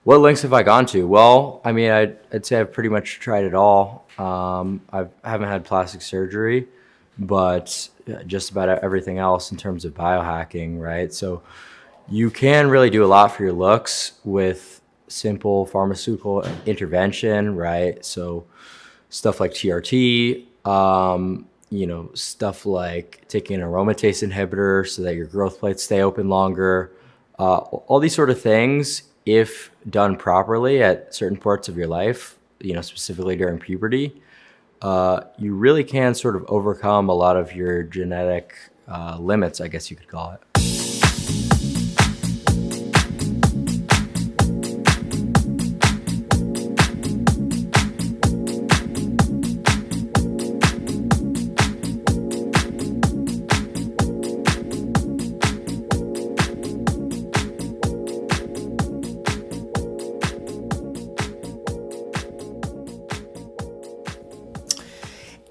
What links have I gone to? Well, I mean, I'd say I've pretty much tried it all. I haven't had plastic surgery, but just about everything else in terms of biohacking, right? So you can really do a lot for your looks with simple pharmaceutical intervention, right? So stuff like TRT, stuff like taking an aromatase inhibitor so that your growth plates stay open longer. All these sort of things, if done properly at certain parts of your life, specifically during puberty, you really can sort of overcome a lot of your genetic limits, I guess you could call it.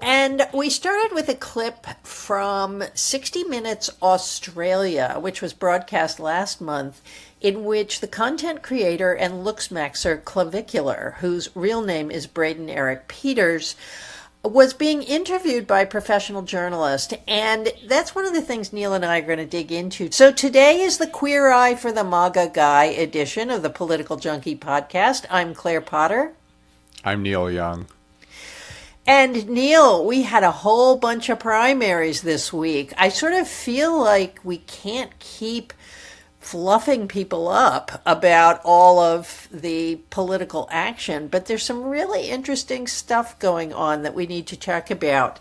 And we started with a clip from 60 Minutes Australia, which was broadcast last month, in which the content creator and looksmaxxer Clavicular, whose real name is Braden Eric Peters, was being interviewed by a professional journalist. And that's one of the things Neil and I are going to dig into. So today is the Queer Eye for the MAGA Guy edition of the Political Junkie podcast. I'm Claire Potter. I'm Neil Young. And Neil, we had a whole bunch of primaries this week. I sort of feel like we can't keep fluffing people up about all of the political action, but there's some really interesting stuff going on that we need to talk about.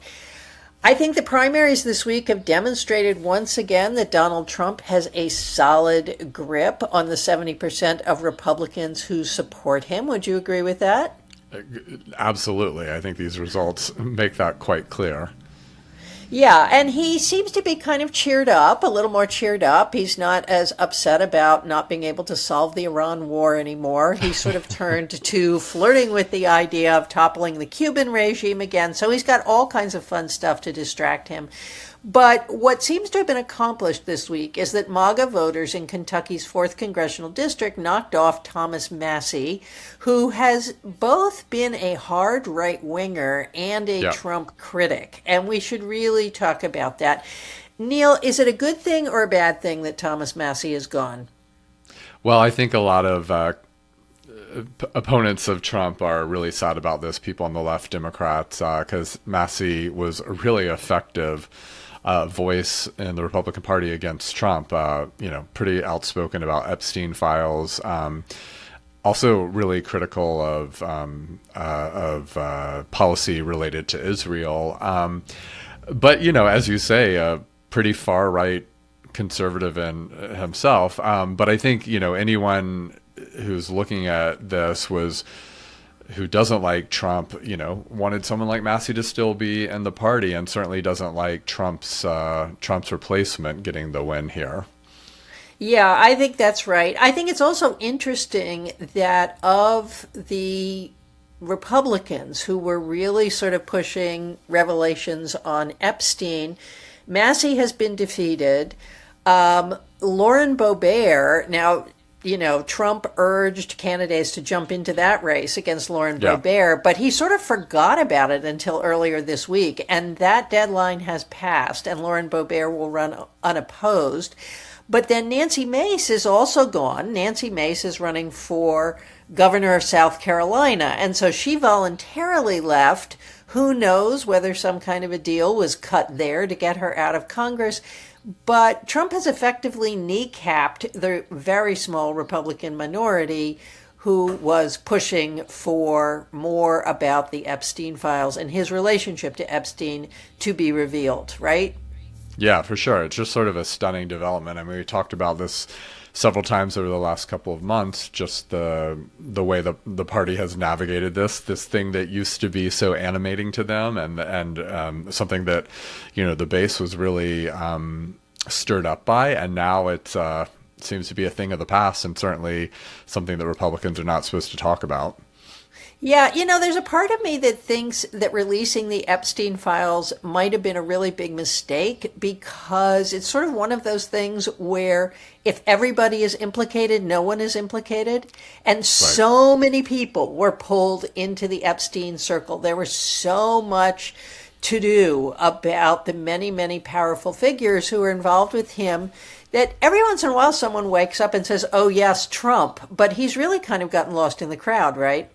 I think the primaries this week have demonstrated once again that Donald Trump has a solid grip on the 70% of Republicans who support him. Would you agree with that? Absolutely. I think these results make that quite clear. Yeah, and he seems to be kind of cheered up, a little more cheered up. He's not as upset about not being able to solve the Iran war anymore. He sort of turned to flirting with the idea of toppling the Cuban regime again. So he's got all kinds of fun stuff to distract him. But what seems to have been accomplished this week is that MAGA voters in Kentucky's 4th Congressional District knocked off Thomas Massie, who has both been a hard right-winger and a Trump critic. And we should really talk about that. Neil, is it a good thing or a bad thing that Thomas Massie is gone? Well, I think a lot of opponents of Trump are really sad about this, people on the left, Democrats, because Massie was a really effective voice in the Republican Party against Trump, pretty outspoken about Epstein files, also really critical of policy related to Israel. But, as you say, a pretty far right conservative in himself. But I think, anyone who's looking at this who doesn't like Trump, wanted someone like Massie to still be in the party, and certainly doesn't like Trump's replacement getting the win here. Yeah, I think that's right. I think it's also interesting that of the Republicans who were really sort of pushing revelations on Epstein, Massie has been defeated. Lauren Boebert, now, Trump urged candidates to jump into that race against Lauren Boebert, but he sort of forgot about it until earlier this week. And that deadline has passed, and Lauren Boebert will run unopposed. But then Nancy Mace is also gone. Nancy Mace is running for governor of South Carolina. And so she voluntarily left. Who knows whether some kind of a deal was cut there to get her out of Congress. But Trump has effectively kneecapped the very small Republican minority who was pushing for more about the Epstein files and his relationship to Epstein to be revealed, right? Yeah, for sure. It's just sort of a stunning development. I mean, we talked about this several times over the last couple of months, just the way the party has navigated this thing that used to be so animating to them, and something that, the base was really stirred up by, and now it seems to be a thing of the past, and certainly something that Republicans are not supposed to talk about. Yeah, there's a part of me that thinks that releasing the Epstein files might have been a really big mistake because it's sort of one of those things where if everybody is implicated, no one is implicated. And so many people were pulled into the Epstein circle. There was so much to do about the many, many powerful figures who were involved with him that every once in a while someone wakes up and says, oh, yes, Trump. But he's really kind of gotten lost in the crowd, right?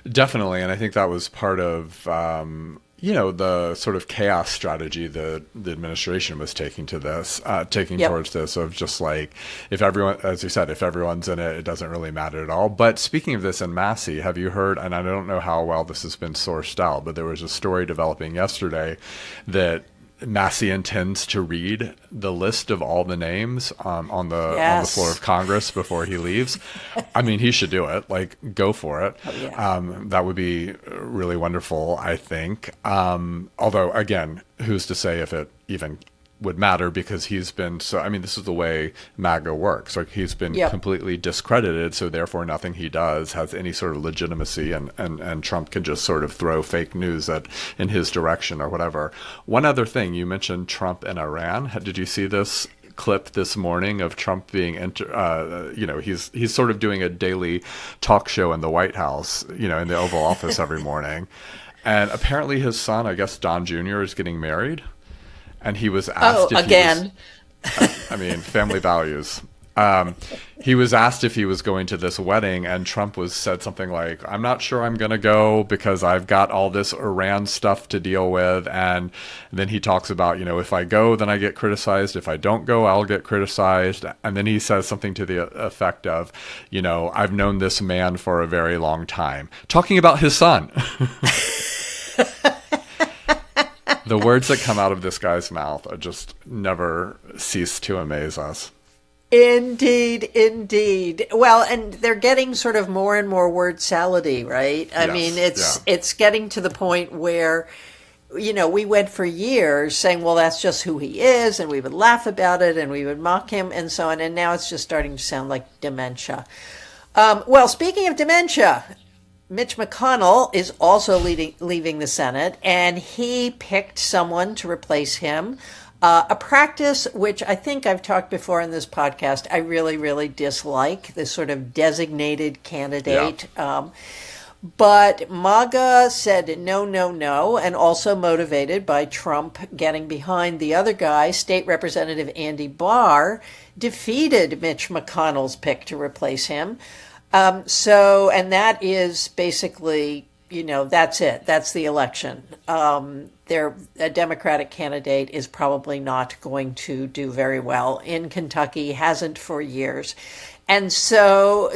Definitely, and I think that was part of the sort of chaos strategy that the administration was taking towards this, of just like, if everyone, as you said, if everyone's in it, it doesn't really matter at all. But speaking of this in Massey, have you heard? And I don't know how well this has been sourced out, but there was a story developing yesterday that Massey intends to read the list of all the names on the floor of Congress before he leaves. I mean, he should do it. Like, go for it. Oh, yeah. That would be really wonderful, I think. Although, again, who's to say if it even would matter, because he's been this is the way MAGA works. Like, he's been completely discredited, so therefore nothing he does has any sort of legitimacy, and Trump can just sort of throw fake news in his direction or whatever. One other thing, you mentioned Trump and Iran. Did you see this clip this morning of Trump being he's sort of doing a daily talk show in the White House, in the Oval Office every morning, and apparently his son, I guess Don Jr., is getting married. And he was asked family values. He was asked if he was going to this wedding, and Trump said something like, I'm not sure I'm going to go because I've got all this Iran stuff to deal with. And then he talks about, if I go, then I get criticized. If I don't go, I'll get criticized. And then he says something to the effect of, I've known this man for a very long time. Talking about his son. The words that come out of this guy's mouth are just never cease to amaze us. Indeed, indeed. Well, and they're getting sort of more and more word salady, right? I mean, it's getting to the point where, we went for years saying, well, that's just who he is, and we would laugh about it, and we would mock him, and so on, and now it's just starting to sound like dementia. Well, speaking of dementia, Mitch McConnell is also leaving the Senate, and he picked someone to replace him, a practice which I think I've talked before in this podcast I really, really dislike, this sort of designated candidate. Yeah. But MAGA said no, no, no, and also motivated by Trump getting behind the other guy, State Representative Andy Barr, defeated Mitch McConnell's pick to replace him. And that is basically, that's it. That's the election. A Democratic candidate is probably not going to do very well in Kentucky, hasn't for years. And so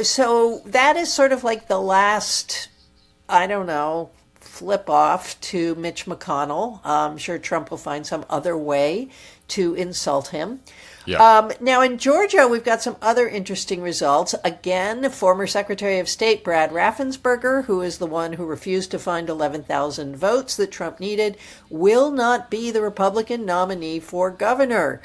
that is sort of like the last, flip off to Mitch McConnell. I'm sure Trump will find some other way to insult him. Yeah. Now, in Georgia, we've got some other interesting results. Again, former Secretary of State Brad Raffensperger, who is the one who refused to find 11,000 votes that Trump needed, will not be the Republican nominee for governor,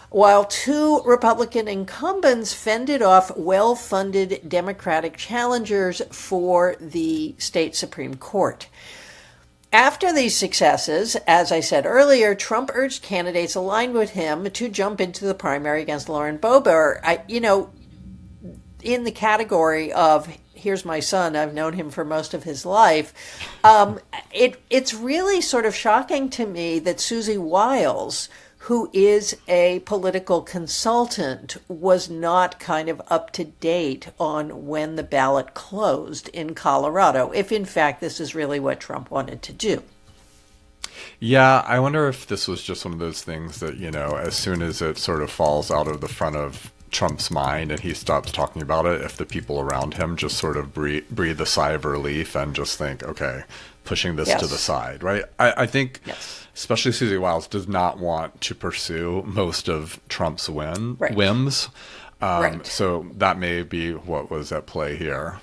while two Republican incumbents fended off well-funded Democratic challengers for the state Supreme Court. After these successes, as I said earlier, Trump urged candidates aligned with him to jump into the primary against Lauren Boebert. In the category of, here's my son, I've known him for most of his life, it's really sort of shocking to me that Susie Wiles, who is a political consultant, was not kind of up to date on when the ballot closed in Colorado, if in fact this is really what Trump wanted to do. Yeah, I wonder if this was just one of those things that, as soon as it sort of falls out of the front of Trump's mind and he stops talking about it, if the people around him just sort of breathe a sigh of relief and just think, okay, pushing this to the side, right? I think especially Susie Wiles does not want to pursue most of Trump's whims. So that may be what was at play here.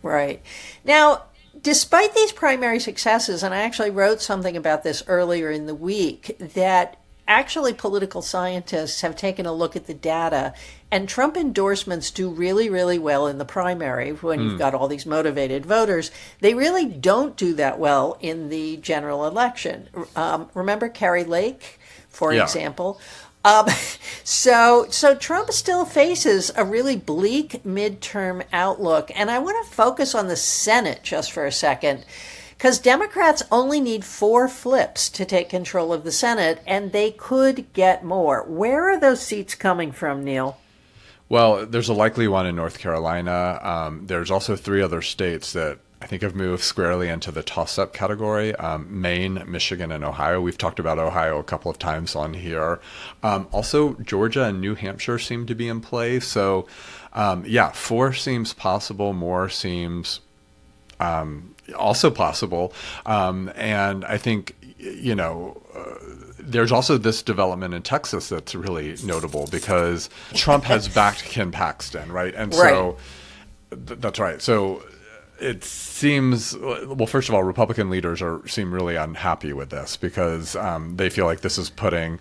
Right. Now, despite these primary successes, and I actually wrote something about this earlier in the week, that actually political scientists have taken a look at the data And Trump endorsements do really, really well in the primary when you've got all these motivated voters. They really don't do that well in the general election. Remember Carrie Lake, for example? So Trump still faces a really bleak midterm outlook. And I want to focus on the Senate just for a second, because Democrats only need 4 flips to take control of the Senate, and they could get more. Where are those seats coming from, Neil? Well, there's a likely one in North Carolina. There's also 3 other states that I think have moved squarely into the toss-up category: Maine, Michigan, and Ohio. We've talked about Ohio a couple of times on here. Also, Georgia and New Hampshire seem to be in play. So, 4 seems possible. More seems also possible. And I think, there's also this development in Texas that's really notable because Trump has backed Ken Paxton, right? And so that's right. So it seems, well, first of all, Republican leaders seem really unhappy with this because they feel like this is putting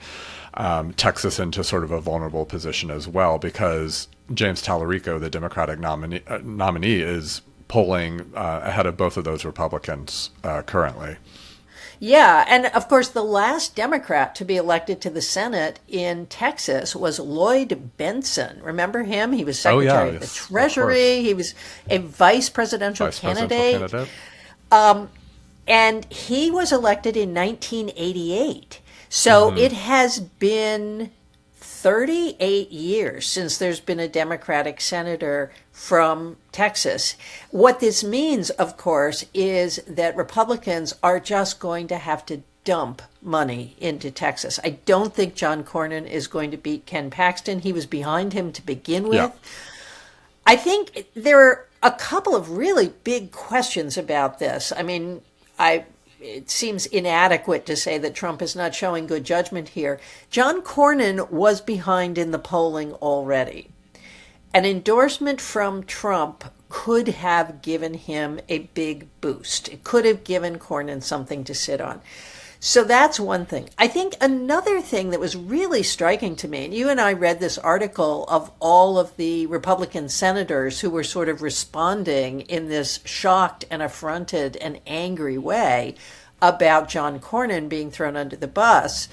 Texas into sort of a vulnerable position as well, because James Tallarico, the Democratic nominee, is polling ahead of both of those Republicans currently. Yeah, and of course, the last Democrat to be elected to the Senate in Texas was Lloyd Benson. Remember him? He was Secretary of the Treasury. He was a vice presidential candidate. And he was elected in 1988. So it has been 38 years since there's been a Democratic senator from Texas. What this means, of course, is that Republicans are just going to have to dump money into Texas. I don't think John Cornyn is going to beat Ken Paxton. He was behind him to begin with. Yeah. I think there are a couple of really big questions about this. I mean, it seems inadequate to say that Trump is not showing good judgment here. John Cornyn was behind in the polling already. An endorsement from Trump could have given him a big boost. It could have given Cornyn something to sit on. So that's one thing. I think another thing that was really striking to me, and you and I read this article of all of the Republican senators who were sort of responding in this shocked and affronted and angry way about John Cornyn being thrown under the bus,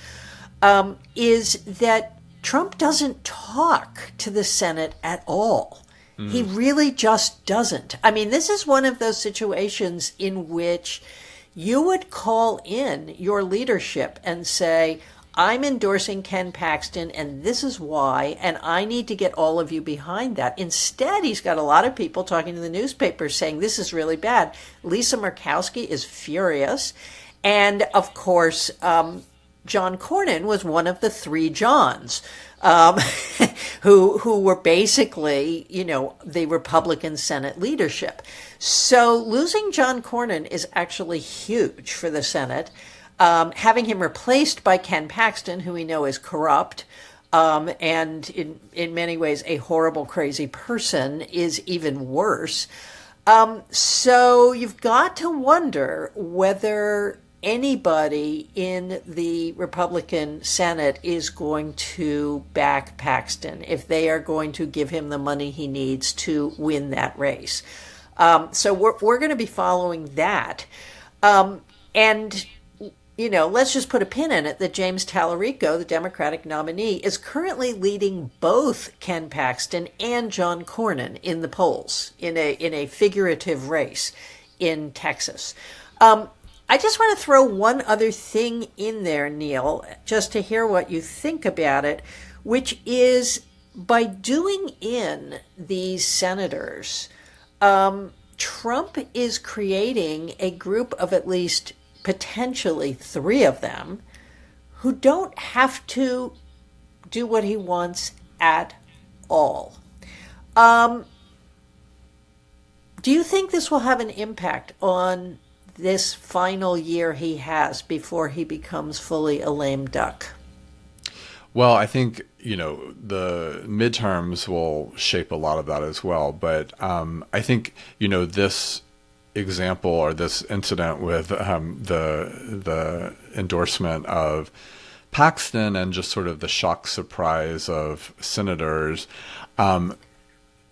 is that Trump doesn't talk to the Senate at all. He really just doesn't. I mean, this is one of those situations in which you would call in your leadership and say, I'm endorsing Ken Paxton, and this is why, and I need to get all of you behind that. Instead, he's got a lot of people talking to the newspapers saying this is really bad. Lisa Murkowski is furious. And, of course, John Cornyn was one of the 3 Johns who were basically, the Republican Senate leadership. So losing John Cornyn is actually huge for the Senate. Having him replaced by Ken Paxton, who we know is corrupt and in many ways a horrible, crazy person, is even worse. So you've got to wonder whether anybody in the Republican Senate is going to back Paxton, if they are going to give him the money he needs to win that race. So we're going to be following that. And, let's just put a pin in it that James Tallarico, the Democratic nominee, is currently leading both Ken Paxton and John Cornyn in the polls in a figurative race in Texas. I just want to throw one other thing in there, Neil, just to hear what you think about it, which is by doing in these senators, Trump is creating a group of at least potentially 3 of them who don't have to do what he wants at all. Do you think this will have an impact on this final year he has before he becomes fully a lame duck? Well, I think, the midterms will shape a lot of that as well. But I think, this example or this incident with the endorsement of Paxton and just sort of the shock surprise of senators, it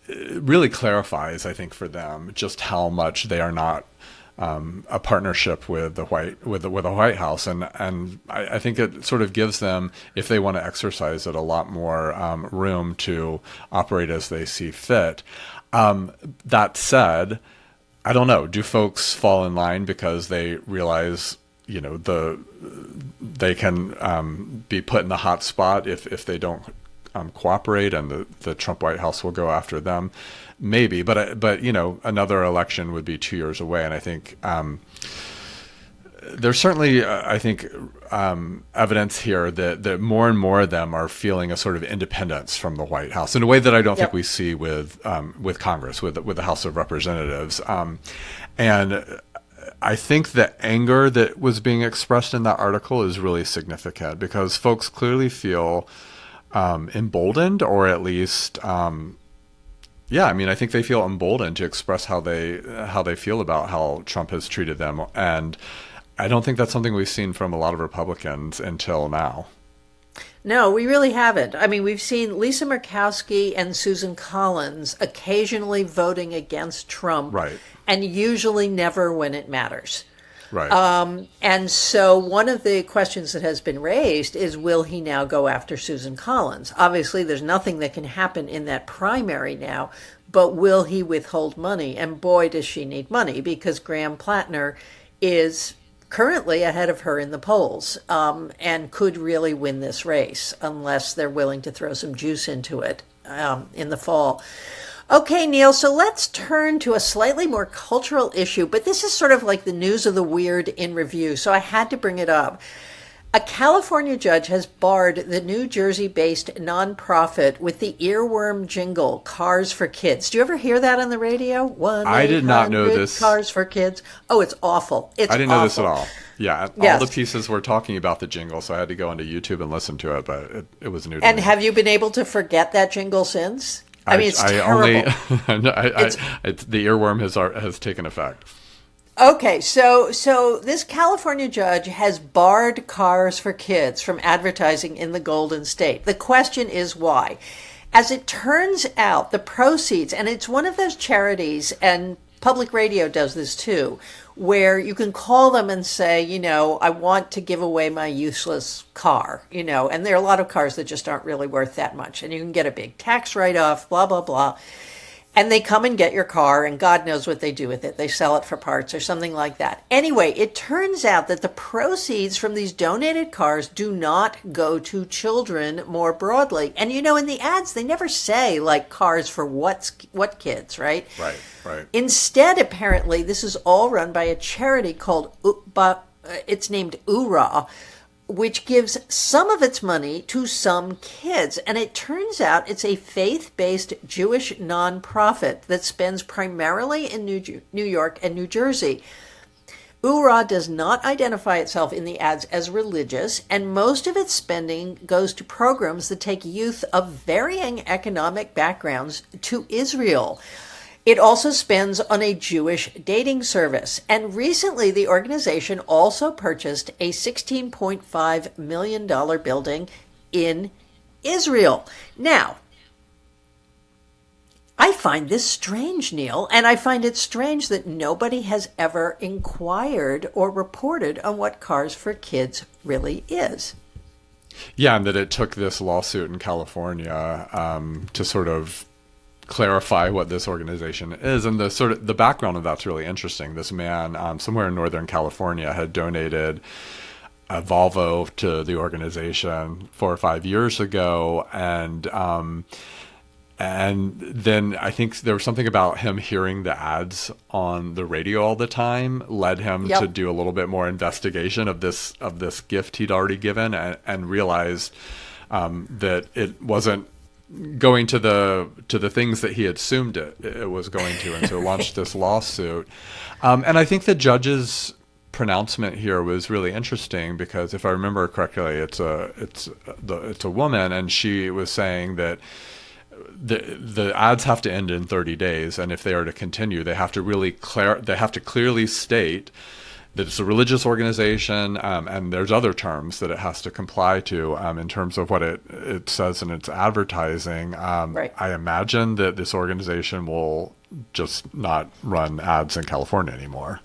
really clarifies, I think, for them just how much they are not a partnership with the White House, and I think it sort of gives them, if they want to exercise it, a lot more room to operate as they see fit. That said, I don't know. Do folks fall in line because they realize, they can be put in the hot spot if they don't cooperate, and the Trump White House will go after them? Maybe, but another election would be 2 years away, and I think there's certainly evidence here that more and more of them are feeling a sort of independence from the White House in a way that I don't think we see with Congress, with the House of Representatives, and I think the anger that was being expressed in that article is really significant, because folks clearly feel emboldened, or at least I think they feel emboldened to express how they feel about how Trump has treated them, and I don't think that's something we've seen from a lot of Republicans until now. No, we really haven't. I mean, we've seen Lisa Murkowski and Susan Collins occasionally voting against Trump, right, and usually never when it matters. Right. And so one of the questions that has been raised is, will he now go after Susan Collins? Obviously, there's nothing that can happen in that primary now, but will he withhold money? And boy, does she need money, because Graham Plattner is currently ahead of her in the polls, and could really win this race unless they're willing to throw some juice into it in the fall. Okay, Neil, so let's turn to a slightly more cultural issue, but this is sort of like the news of the weird in review, so I had to bring it up. A California judge has barred the New Jersey-based nonprofit with the earworm jingle, Cars for Kids. Do you ever hear that on the radio? I did not know this. Cars for Kids. Oh, it's awful. I didn't know this at all. Yeah, yes. All the pieces were talking about the jingle, so I had to go onto YouTube and listen to it, but it was new to me. And have you been able to forget that jingle since? I mean, it's terrible. The earworm has taken effect. Okay, so this California judge has barred Cars for Kids from advertising in the Golden State. The question is why. As it turns out, the proceeds, and it's one of those charities, and public radio does this too, where you can call them and say, I want to give away my useless car, and there are a lot of cars that just aren't really worth that much. And you can get a big tax write-off, blah, blah, blah. And they come and get your car, and God knows what they do with it. They sell it for parts or something like that. Anyway, it turns out that the proceeds from these donated cars do not go to children more broadly. And in the ads, they never say, like, cars for what kids, right? Right. Instead, apparently, this is all run by a charity called, it's named URA, which gives some of its money to some kids. And it turns out it's a faith-based Jewish nonprofit that spends primarily in New York and New Jersey. URA does not identify itself in the ads as religious, and most of its spending goes to programs that take youth of varying economic backgrounds to Israel. It also spends on a Jewish dating service. And recently, the organization also purchased a $16.5 million building in Israel. Now, I find this strange, Neil, and I find it strange that nobody has ever inquired or reported on what Cars for Kids really is. Yeah, and that it took this lawsuit in California to sort of clarify what this organization is, and the background of that's really interesting. This man somewhere in Northern California had donated a Volvo to the organization 4 or 5 years ago, and then I think there was something about him hearing the ads on the radio all the time led him to do a little bit more investigation of this gift he'd already given, and realized that it wasn't going to the things that he had assumed it was going to, and so launched this lawsuit. And I think the judge's pronouncement here was really interesting, because if I remember correctly, it's a woman, and she was saying that the ads have to end in 30 days, and if they are to continue, they have to clearly state that it's a religious organization, and there's other terms that it has to comply to in terms of what it says in its advertising. Right. I imagine that this organization will just not run ads in California anymore.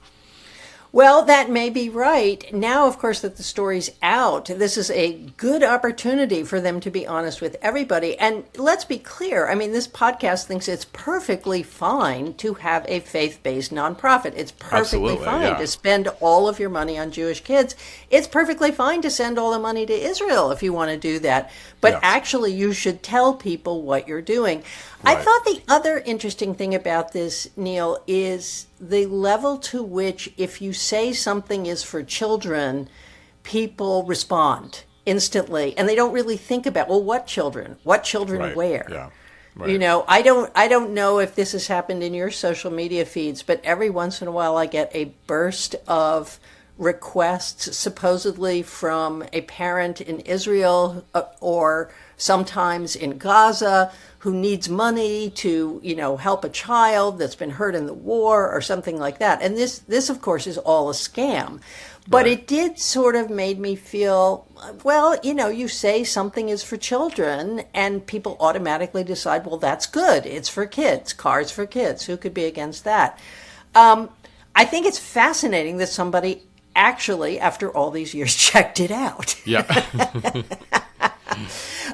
Well, that may be right. Now, of course, that the story's out, this is a good opportunity for them to be honest with everybody. And let's be clear. I mean, this podcast thinks it's perfectly fine to have a faith-based nonprofit. It's perfectly Absolutely, fine yeah. to spend all of your money on Jewish kids. It's perfectly fine to send all the money to Israel if you want to do that. But Yes. actually, you should tell people what you're doing. I Right. thought the other interesting thing about this, Neil, is the level to which if you say something is for children, people respond instantly. And they don't really think about, well, what children? What children Right. where? Yeah. Right. You know, I don't know if this has happened in your social media feeds, but every once in a while I get a burst of requests supposedly from a parent in Israel or sometimes in Gaza who needs money to, you know, help a child that's been hurt in the war or something like that. And this of course is all a scam. But Right. it did sort of made me feel, well, you know, you say something is for children and people automatically decide, well, that's good. It's for kids. Cars for kids. Who could be against that? I think it's fascinating that somebody actually, after all these years, checked it out. Yeah.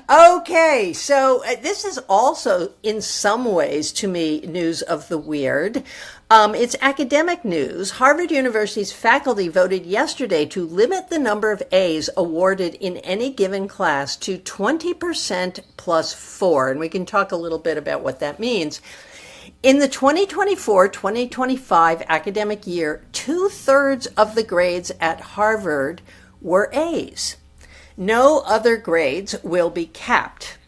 Okay, so this is also, in some ways, to me, news of the weird. It's academic news. Harvard University's faculty voted yesterday to limit the number of A's awarded in any given class to 20% plus 4. And we can talk a little bit about what that means. In the 2024-2025 academic year, 2/3 of the grades at Harvard were A's. No other grades will be capped.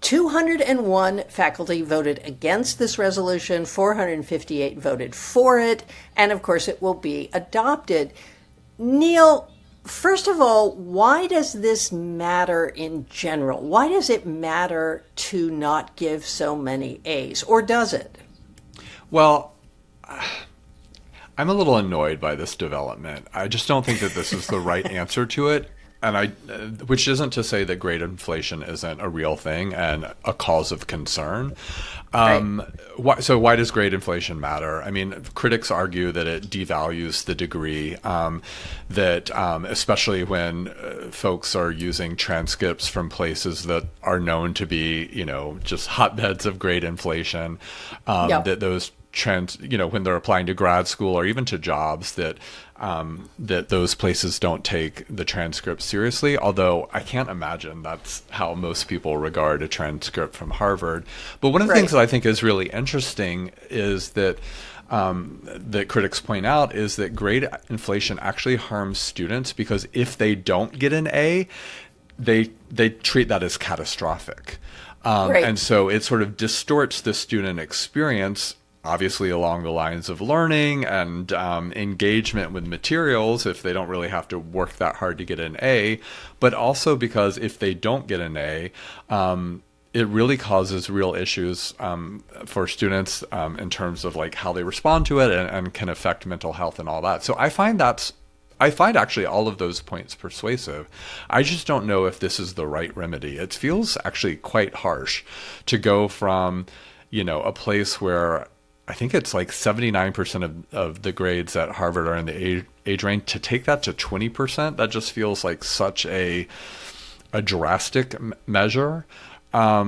201 faculty voted against this resolution, 458 voted for it, and of course it will be adopted. Neil, first of all, why does this matter in general? Why does it matter to not give so many A's, or does it? Well, I'm a little annoyed by this development. I just don't think that this is the right answer to it. And which isn't to say that grade inflation isn't a real thing and a cause of concern. So why does grade inflation matter? I mean, critics argue that it devalues the degree, that especially when folks are using transcripts from places that are known to be, you know, just hotbeds of grade inflation, that those when they're applying to grad school or even to jobs, that those places don't take the transcript seriously. Although I can't imagine that's how most people regard a transcript from Harvard. But one of the things that I think is really interesting is that that critics point out is that grade inflation actually harms students, because if they don't get an A, they treat that as catastrophic. And so it sort of distorts the student experience, obviously along the lines of learning and engagement with materials if they don't really have to work that hard to get an A, but also because if they don't get an A, it really causes real issues for students in terms of like how they respond to it and can affect mental health and all that. So I find actually all of those points persuasive. I just don't know if this is the right remedy. It feels actually quite harsh to go from, you know, a place where I think it's like 79% of the grades at Harvard are in the age range, to take that to 20%. That just feels like such a drastic measure. I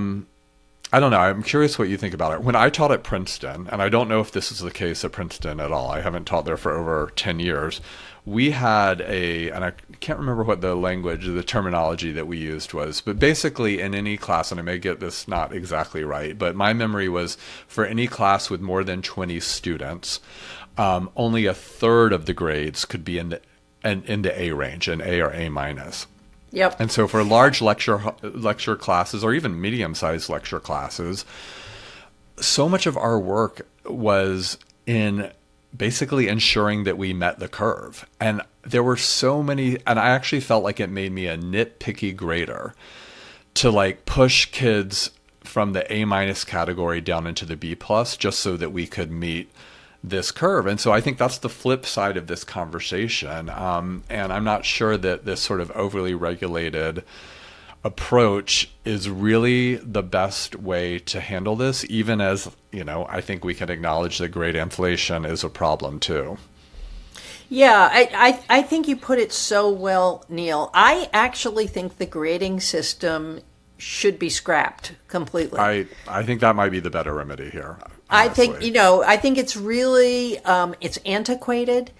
don't know. I'm curious what you think about it. When I taught at Princeton, and I don't know if this is the case at Princeton at all, I haven't taught there for over 10 years, we had and I can't remember what the terminology that we used was, but basically in any class, and I may get this not exactly right, but my memory was for any class with more than 20 students, only 1/3 of the grades could be in the A range, an A or A minus. Yep. And so for large lecture classes or even medium-sized lecture classes, so much of our work was in basically ensuring that we met the curve. And there were so many, and I actually felt like it made me a nitpicky grader to like push kids from the A minus category down into the B plus, just so that we could meet this curve. And so I think that's the flip side of this conversation. And I'm not sure that this sort of overly regulated approach is really the best way to handle this, even as, I think we can acknowledge that grade inflation is a problem too. Yeah, I think you put it so well, Neil. I actually think the grading system should be scrapped completely. I think that might be the better remedy here. I Honestly. think, I think it's really, it's antiquated.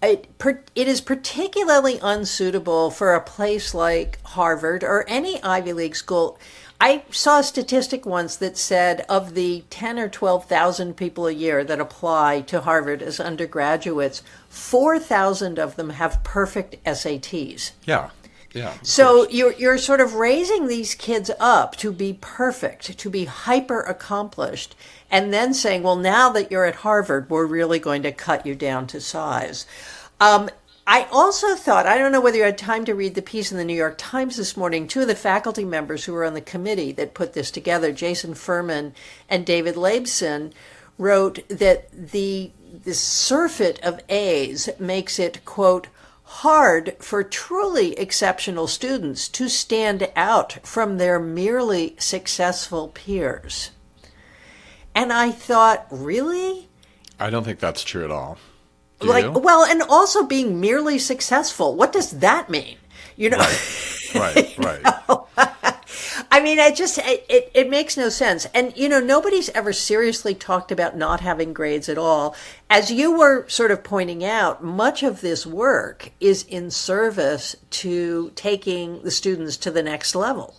It is particularly unsuitable for a place like Harvard or any Ivy League school. I saw a statistic once that said of the 10 or 12,000 people a year that apply to Harvard as undergraduates, 4,000 of them have perfect SATs. Yeah. Yeah. So you're sort of raising these kids up to be perfect, to be hyper accomplished, and then saying, well, now that you're at Harvard, we're really going to cut you down to size. I also thought, I don't know whether you had time to read the piece in the New York Times this morning, two of the faculty members who were on the committee that put this together, Jason Furman and David Laibson, wrote that this surfeit of A's makes it, quote, hard for truly exceptional students to stand out from their merely successful peers. And I thought, really? I don't think that's true at all. Do you? Well, and also being merely successful. What does that mean? Right. I mean, it makes no sense. And, nobody's ever seriously talked about not having grades at all. As you were sort of pointing out, much of this work is in service to taking the students to the next level.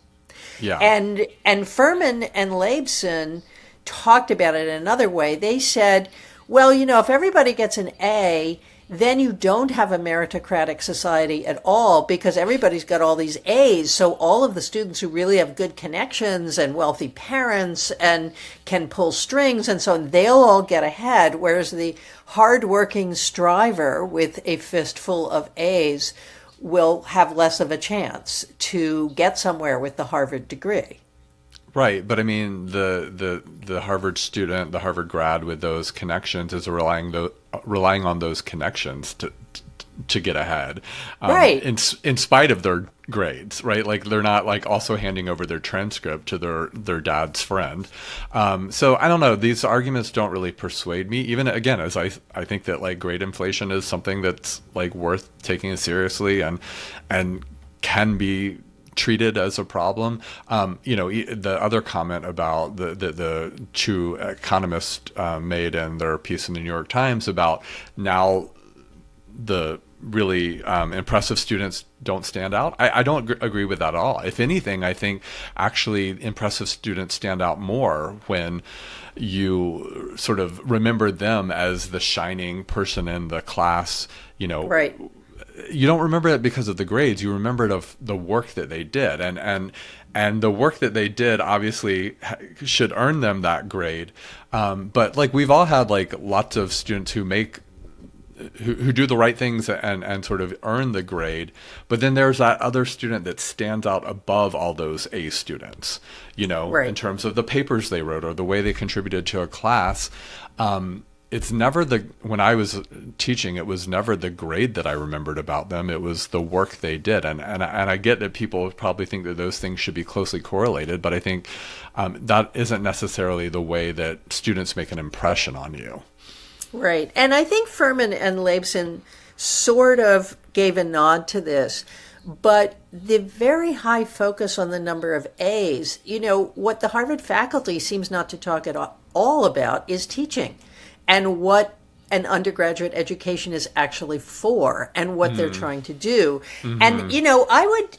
Yeah. And Furman and Laibson talked about it in another way. They said, well, if everybody gets an A, then you don't have a meritocratic society at all because everybody's got all these A's. So all of the students who really have good connections and wealthy parents and can pull strings and so on, they'll all get ahead, whereas the hardworking striver with a fistful of A's will have less of a chance to get somewhere with the Harvard degree. Right, but I mean, the Harvard student, the Harvard grad with those connections is relying on those connections to get ahead, right? In spite of their grades, right? Like they're not like also handing over their transcript to their dad's friend. So I don't know. These arguments don't really persuade me. Even again, as I think that like grade inflation is something that's like worth taking seriously and can be treated as a problem. The other comment about the two economists made in their piece in the New York Times about now the really impressive students don't stand out. I don't agree with that at all. If anything, I think actually impressive students stand out more when you sort of remember them as the shining person in the class, Right. You don't remember it because of the grades. You remember it of the work that they did, and the work that they did obviously should earn them that grade. But like we've all had like lots of students who do the right things and sort of earn the grade. But then there's that other student that stands out above all those A students, Right. in terms of the papers they wrote or the way they contributed to a class. It's never when I was teaching, it was never the grade that I remembered about them. It was the work they did. And I get that people probably think that those things should be closely correlated, but I think that isn't necessarily the way that students make an impression on you. Right. And I think Furman and Laibson sort of gave a nod to this, but the very high focus on the number of A's, what the Harvard faculty seems not to talk at all about is teaching and what an undergraduate education is actually for and what they're trying to do. Mm-hmm. And,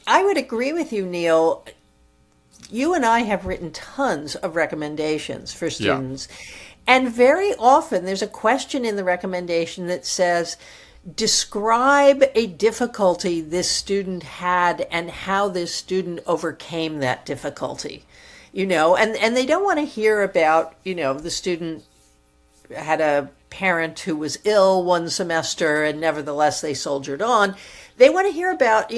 I would agree with you, Neil. You and I have written tons of recommendations for students. Yeah. And very often there's a question in the recommendation that says, describe a difficulty this student had and how this student overcame that difficulty. And they don't want to hear about, the student had a parent who was ill one semester and nevertheless they soldiered on. They want to hear about,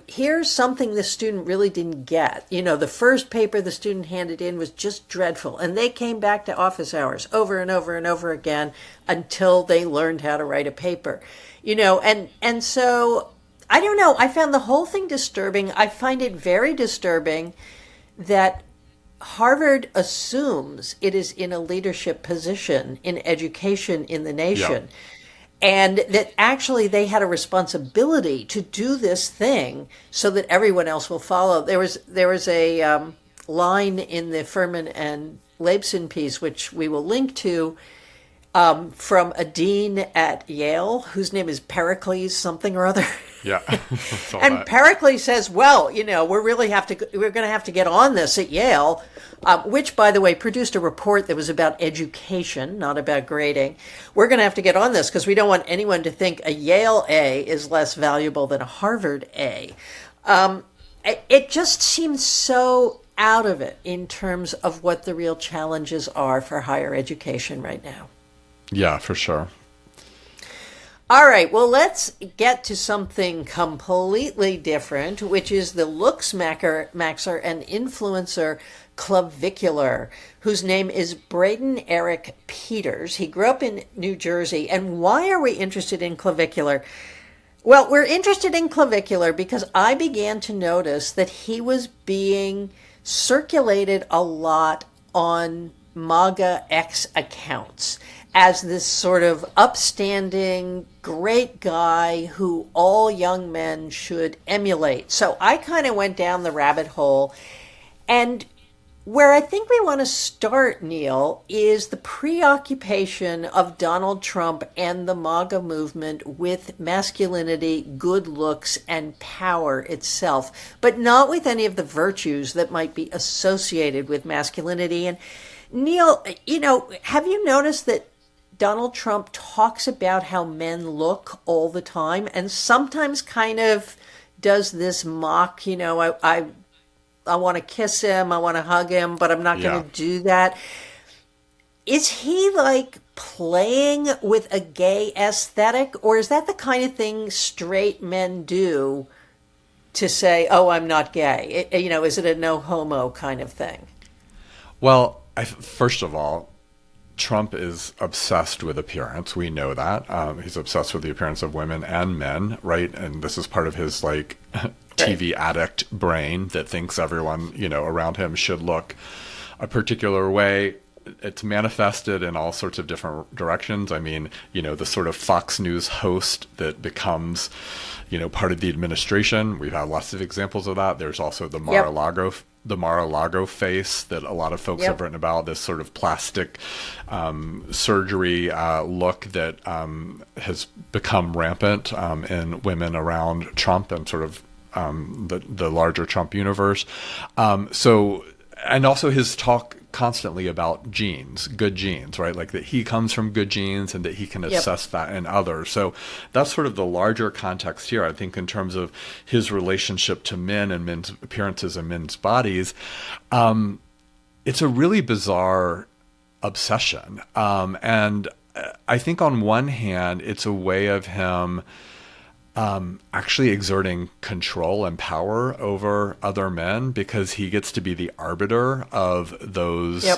here's something the student really didn't get. The first paper the student handed in was just dreadful. And they came back to office hours over and over and over again until they learned how to write a paper. And so I don't know. I found the whole thing disturbing. I find it very disturbing that Harvard assumes it is in a leadership position in education in the nation. Yeah. And that actually they had a responsibility to do this thing so that everyone else will follow. There was a line in the Furman and Leibson piece, which we will link to, from a dean at Yale, whose name is Pericles something or other. Yeah. And Pericles says, well, we're going to have to get on this at Yale, which, by the way, produced a report that was about education, not about grading. We're going to have to get on this because we don't want anyone to think a Yale A is less valuable than a Harvard A. It just seems so out of it in terms of what the real challenges are for higher education right now. Yeah, for sure. All right, well, let's get to something completely different, which is the looksmaxxer and influencer Clavicular, whose name is Braden Eric Peters. He grew up in New Jersey. And why are we interested in Clavicular? Well, we're interested in Clavicular because I began to notice that he was being circulated a lot on MAGA X accounts as this sort of upstanding, great guy who all young men should emulate. So I kind of went down the rabbit hole. And where I think we want to start, Neil, is the preoccupation of Donald Trump and the MAGA movement with masculinity, good looks, and power itself, but not with any of the virtues that might be associated with masculinity. And Neil, have you noticed that Donald Trump talks about how men look all the time and sometimes kind of does this mock, I want to kiss him, I want to hug him, but I'm not going to do that. Is he like playing with a gay aesthetic, or is that the kind of thing straight men do to say, oh, I'm not gay? Is it a no homo kind of thing? Well, first of all, Trump is obsessed with appearance. We know that. He's obsessed with the appearance of women and men, right? And this is part of his TV addict brain that thinks everyone, around him should look a particular way. It's manifested in all sorts of different directions. I mean, the sort of Fox News host that becomes, part of the administration. We've had lots of examples of that. There's also the Mar-a-Lago face that a lot of folks have written about, this sort of plastic surgery look that has become rampant in women around Trump and sort of the larger Trump universe. And also his talk constantly about genes, good genes, right? Like that he comes from good genes and that he can assess that in others. So that's sort of the larger context here, I think, in terms of his relationship to men and men's appearances and men's bodies. It's a really bizarre obsession. And I think on one hand, it's a way of him actually exerting control and power over other men because he gets to be the arbiter of those,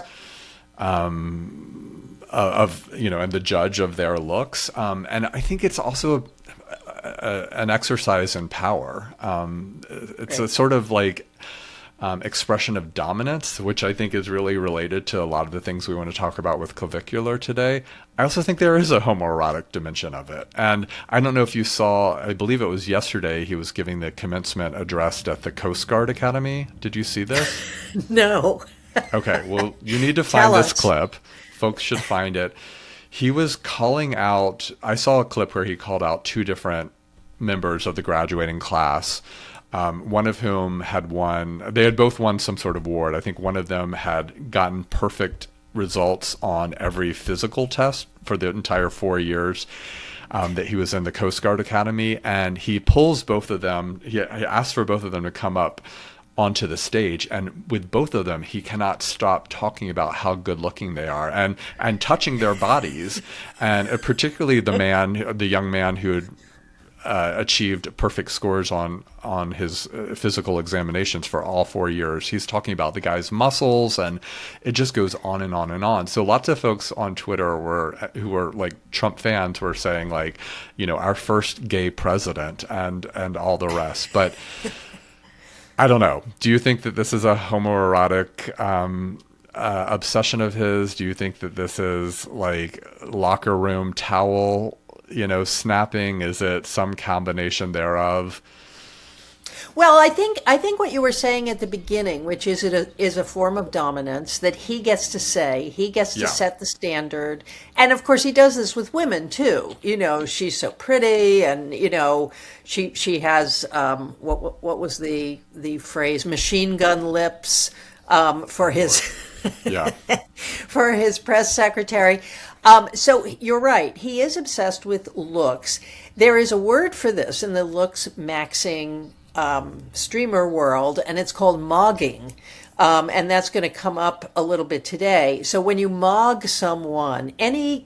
and the judge of their looks. And I think it's also an exercise in power. It's a sort of expression of dominance, which I think is really related to a lot of the things we want to talk about with Clavicular today. I also think there is a homoerotic dimension of it. And I don't know if you saw, I believe it was yesterday, he was giving the commencement address at the Coast Guard Academy. Did you see this? No. Okay, well, you need to find this clip. Folks should find it. He was calling out, I saw a clip where he called out two different members of the graduating class. One of whom they had both won some sort of award. I think one of them had gotten perfect results on every physical test for the entire 4 years that he was in the Coast Guard Academy. And he pulls both of them, he asked for both of them to come up onto the stage. And with both of them, he cannot stop talking about how good looking they are and touching their bodies. And particularly the young man who had achieved perfect scores on his physical examinations for all 4 years. He's talking about the guy's muscles, and it just goes on and on and on. So lots of folks on Twitter who were like Trump fans were saying like, our first gay president and all the rest. But I don't know. Do you think that this is a homoerotic obsession of his? Do you think that this is like locker room towel, snapping? Is it some combination thereof? Well, I think what you were saying at the beginning, which is it is a form of dominance that he gets to say, he gets to set the standard, and of course he does this with women too. She's so pretty, and she has what was the phrase, machine gun lips, for his for his press secretary. So you're right. He is obsessed with looks. There is a word for this in the looksmaxxing streamer world, and it's called mogging. And that's going to come up a little bit today. So when you mog someone, any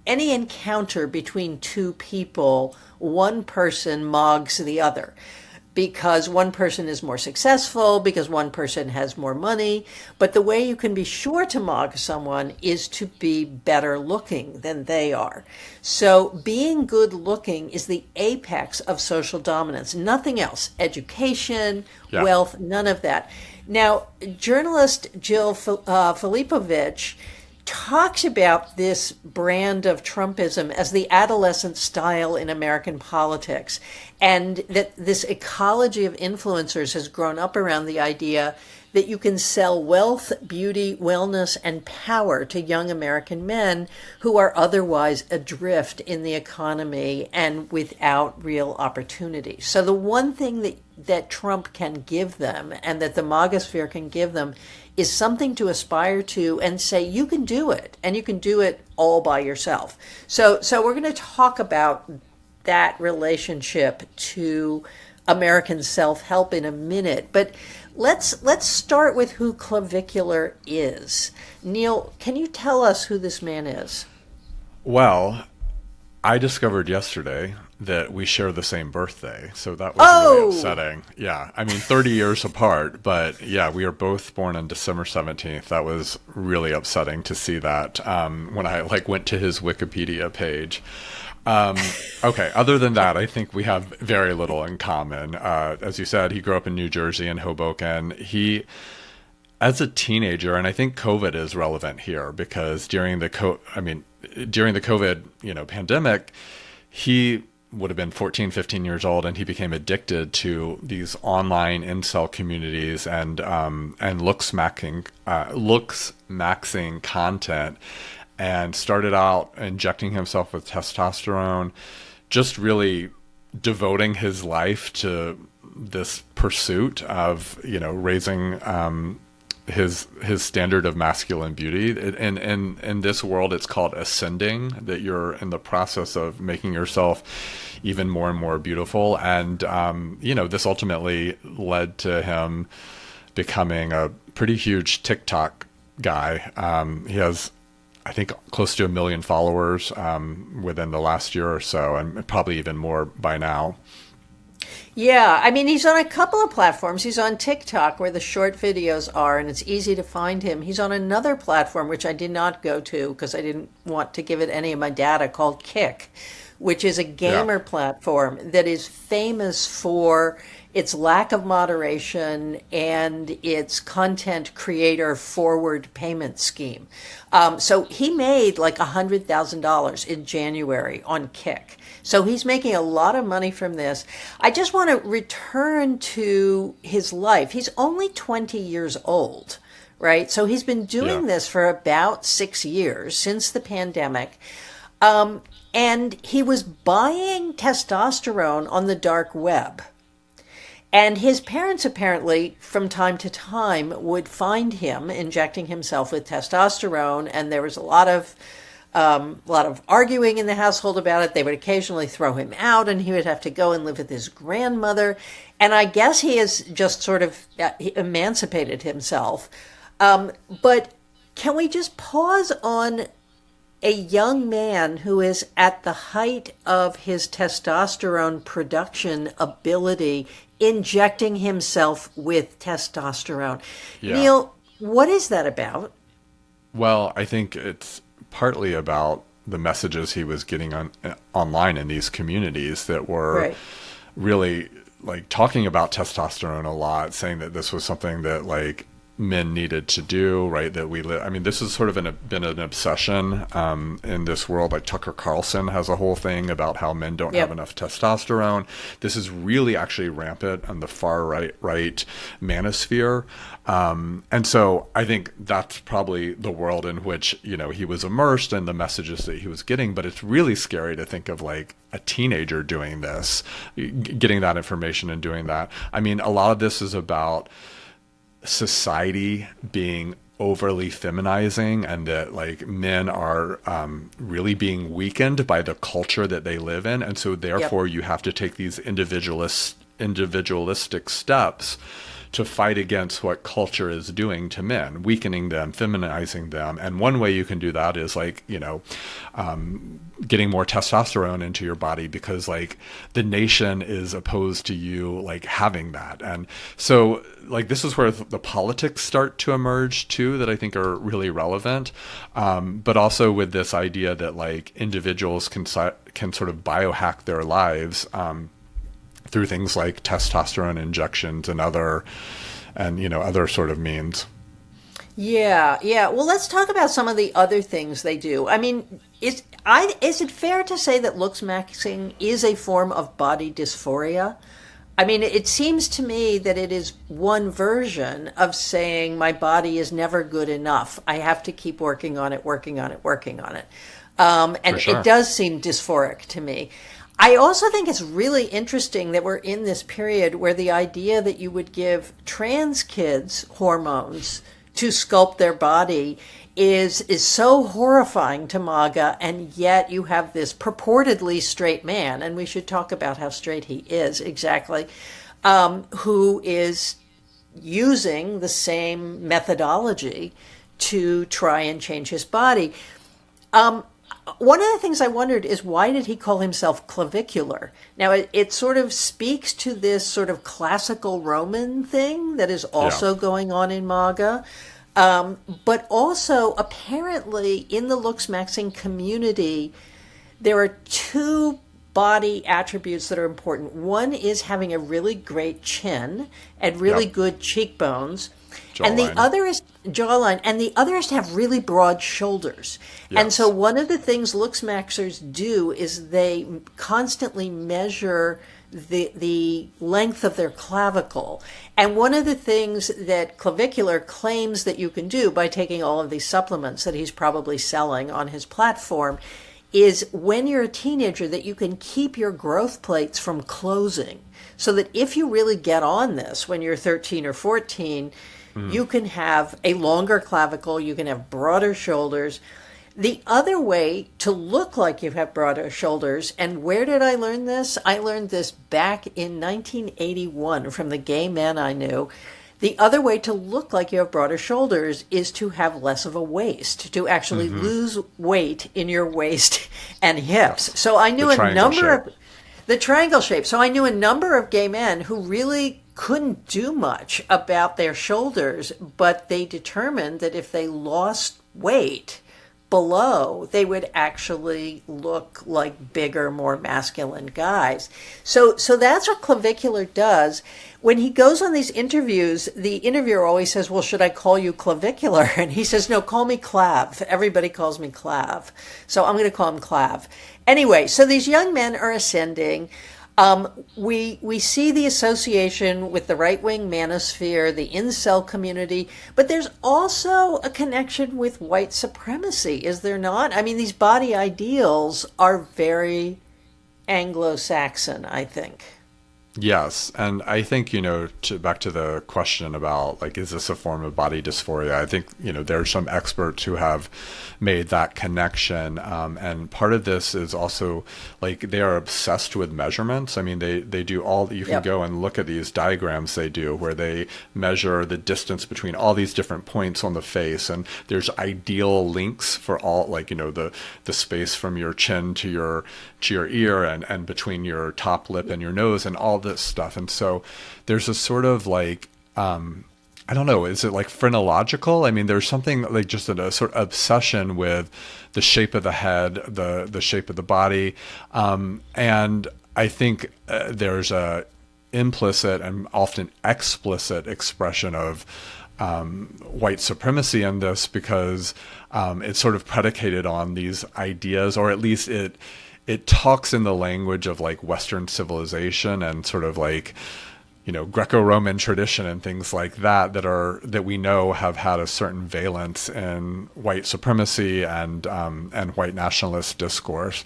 encounter between two people, one person mogs the other, because one person is more successful, because one person has more money. But the way you can be sure to mog someone is to be better looking than they are. So being good looking is the apex of social dominance. Nothing else. Education, wealth, none of that. Now, journalist Jill Filipovich talks about this brand of Trumpism as the adolescent style in American politics, and that this ecology of influencers has grown up around the idea that you can sell wealth, beauty, wellness, and power to young American men who are otherwise adrift in the economy and without real opportunity. So the one thing that Trump can give them, and that the MAGA sphere can give them, is something to aspire to and say, you can do it, and you can do it all by yourself. So we're going to talk about that relationship to American self-help in a minute, but let's start with who Clavicular is. Neil, can you tell us who this man is? Well, I discovered yesterday that we share the same birthday, so that was really upsetting. Yeah, I mean, 30 years apart, but yeah, we are both born on December 17th. That was really upsetting to see that when I went to his Wikipedia page. Okay, other than that, I think we have very little in common. As you said, he grew up in New Jersey in Hoboken. He, as a teenager, and I think COVID is relevant here, because during the COVID, pandemic, he would have been 14, 15 years old, and he became addicted to these online incel communities and looksmaxxing content, and started out injecting himself with testosterone, just really devoting his life to this pursuit of, raising his standard of masculine beauty. In this world, it's called ascending, that you're in the process of making yourself even more and more beautiful. And, this ultimately led to him becoming a pretty huge TikTok guy. He has, I think, close to 1 million followers within the last year or so, and probably even more by now. Yeah, I mean, he's on a couple of platforms. He's on TikTok, where the short videos are, and it's easy to find him. He's on another platform, which I did not go to because I didn't want to give it any of my data, called Kick, which is a gamer platform that is famous for its lack of moderation and its content creator forward payment scheme. So he made like $100,000 in January on Kick. So he's making a lot of money from this. I just want to return to his life. He's only 20 years old, right? So he's been doing this for about 6 years, since the pandemic. And he was buying testosterone on the dark web. And his parents apparently, from time to time, would find him injecting himself with testosterone, and there was a lot of arguing in the household about it. They would occasionally throw him out, and he would have to go and live with his grandmother. And I guess he has just sort of emancipated himself. But can we just pause on a young man who is at the height of his testosterone production ability injecting himself with testosterone. Yeah. Neil, what is that about? Well, I think it's partly about the messages he was getting online in these communities that were Right. really like talking about testosterone a lot, saying that this was something that like men needed to do, right? That I mean, this has sort of been an obsession in this world. Like Tucker Carlson has a whole thing about how men don't have enough testosterone. This is really actually rampant on the far right manosphere. And so I think that's probably the world in which, you know, he was immersed and the messages that he was getting. But it's really scary to think of like a teenager doing this, getting that information and doing that. I mean, a lot of this is about society being overly feminizing, and that like men are really being weakened by the culture that they live in, and so therefore you have to take these individualistic steps to fight against what culture is doing to men, weakening them, feminizing them. And one way you can do that is like, you know, getting more testosterone into your body, because like the nation is opposed to you like having that. And so like this is where the politics start to emerge too, that I think are really relevant. But also with this idea that like individuals can sort of biohack their lives through things like testosterone injections and other sort of means. Yeah, yeah. Well, let's talk about some of the other things they do. I mean, is it fair to say that looksmaxxing is a form of body dysphoria? I mean, it seems to me that it is one version of saying my body is never good enough. I have to keep working on it, working on it, working on it. And sure. it does seem dysphoric to me. I also think it's really interesting that we're in this period where the idea that you would give trans kids hormones to sculpt their body is so horrifying to MAGA, and yet you have this purportedly straight man, and we should talk about how straight he is exactly, who is using the same methodology to try and change his body. One of the things I wondered is, why did he call himself clavicular? Now, it sort of speaks to this sort of classical Roman thing that is also going on in MAGA. But also, apparently, in the looksmaxxing community, there are two body attributes that are important. One is having a really great chin and really good cheekbones. Jawline. And the other is jawline, and the other is to have really broad shoulders. Yes. And so one of the things looksmaxxers do is they constantly measure the length of their clavicle. And one of the things that Clavicular claims that you can do by taking all of these supplements that he's probably selling on his platform is, when you're a teenager, that you can keep your growth plates from closing. So that if you really get on this when you're 13 or 14, you can have a longer clavicle, you can have broader shoulders. The other way to look like you have broader shoulders, and where did I learn this? I learned this back in 1981 from the gay men I knew. The other way to look like you have broader shoulders is to have less of a waist, to actually lose weight in your waist and hips. Yes. So I knew a number shape. of the triangle shape. So I knew a number of gay men who really couldn't do much about their shoulders, but they determined that if they lost weight below, they would actually look like bigger, more masculine guys. So that's what Clavicular does. When he goes on these interviews, the interviewer always says, well, should I call you Clavicular? And he says, no, call me Clav. Everybody calls me Clav. So I'm going to call him Clav. Anyway, so these young men are ascending. We see the association with the right-wing manosphere, the incel community, but there's also a connection with white supremacy, is there not? I mean, these body ideals are very Anglo-Saxon, I think. Yes, and I think, back to the question about like, is this a form of body dysphoria? I think, there are some experts who have made that connection. And part of this is also like they are obsessed with measurements. I mean, they do all, you can Yep. go and look at these diagrams they do where they measure the distance between all these different points on the face. And there's ideal links for all, like, the space from your chin to your ear and between your top lip and your nose and all this stuff. And so there's a sort of like, I don't know, is it like phrenological? I mean, there's something like just a sort of obsession with the shape of the head, the shape of the body. And I think there's a implicit and often explicit expression of white supremacy in this, because it's sort of predicated on these ideas, or at least it talks in the language of like Western civilization and sort of like, Greco-Roman tradition and things like that we know have had a certain valence in white supremacy and white nationalist discourse.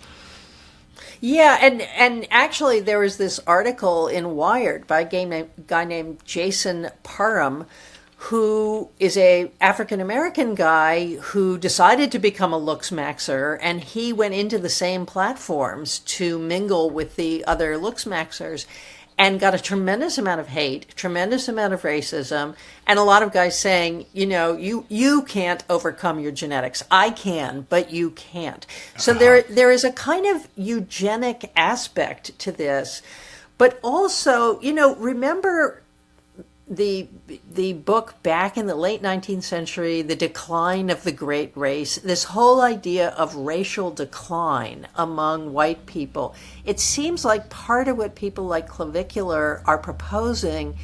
Yeah, and actually there was this article in Wired by a guy named Jason Parham, who is a African American guy who decided to become a looksmaxxer, and he went into the same platforms to mingle with the other looksmaxxers and got a tremendous amount of hate, tremendous amount of racism, and a lot of guys saying, you can't overcome your genetics. I can, but you can't. So there is a kind of eugenic aspect to this, but also, remember the book back in the late 19th century, The Decline of the Great Race, this whole idea of racial decline among white people. It seems like part of what people like Clavicular are proposing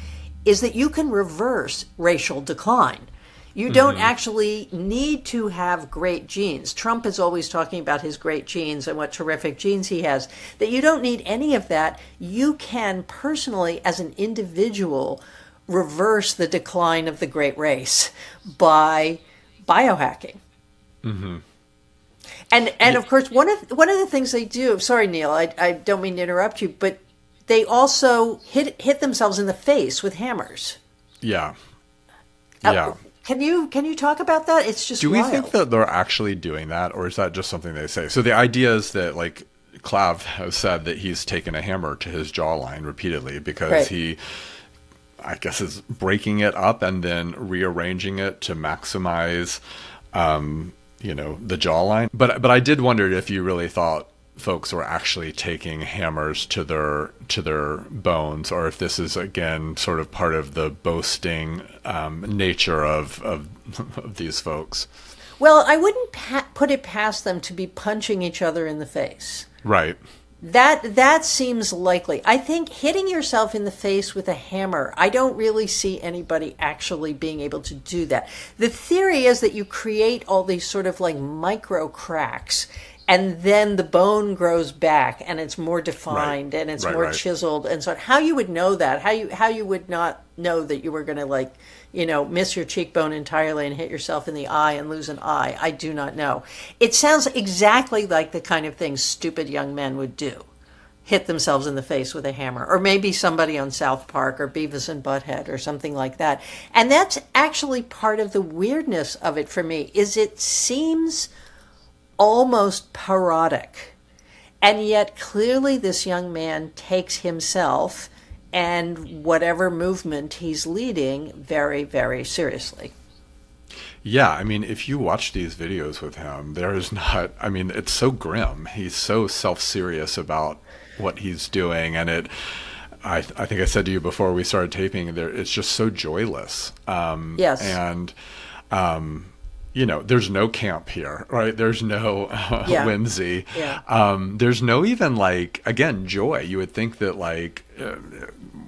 is that you can reverse racial decline. You don't actually need to have great genes. Trump is always talking about his great genes and what terrific genes he has. That you don't need any of that. You can personally, as an individual, reverse the decline of the great race by biohacking. And of course, one of the things they do, sorry, Neil, I don't mean to interrupt you, but they also hit themselves in the face with hammers. Yeah. Yeah. Can you talk about that? It's just Do we wild. think that they're actually doing that, or is that just something they say? So the idea is that, like, Clav has said that he's taken a hammer to his jawline repeatedly because Right. he, I guess, is breaking it up and then rearranging it to maximize, the jawline. But I did wonder if you really thought folks were actually taking hammers to their bones, or if this is again sort of part of the boasting nature of these folks. Well, I wouldn't put it past them to be punching each other in the face. Right. That seems likely. I think hitting yourself in the face with a hammer, I don't really see anybody actually being able to do that. The theory is that you create all these sort of like micro cracks, and then the bone grows back and it's more defined and it's more chiseled and so on. How you would know that, how you would not know that you were going to miss your cheekbone entirely and hit yourself in the eye and lose an eye, I do not know. It sounds exactly like the kind of thing stupid young men would do. Hit themselves in the face with a hammer, or maybe somebody on South Park or Beavis and Butthead or something like that. And that's actually part of the weirdness of it for me, is it seems almost parodic. And yet clearly this young man takes himself and whatever movement he's leading very, very seriously. Yeah, I mean, if you watch these videos with him, it's so grim. He's so self-serious about what he's doing, and I think I said to you before we started taping, it's just so joyless. Yes. And there's no camp here, right? There's no whimsy. Yeah. There's no even again, joy. You would think that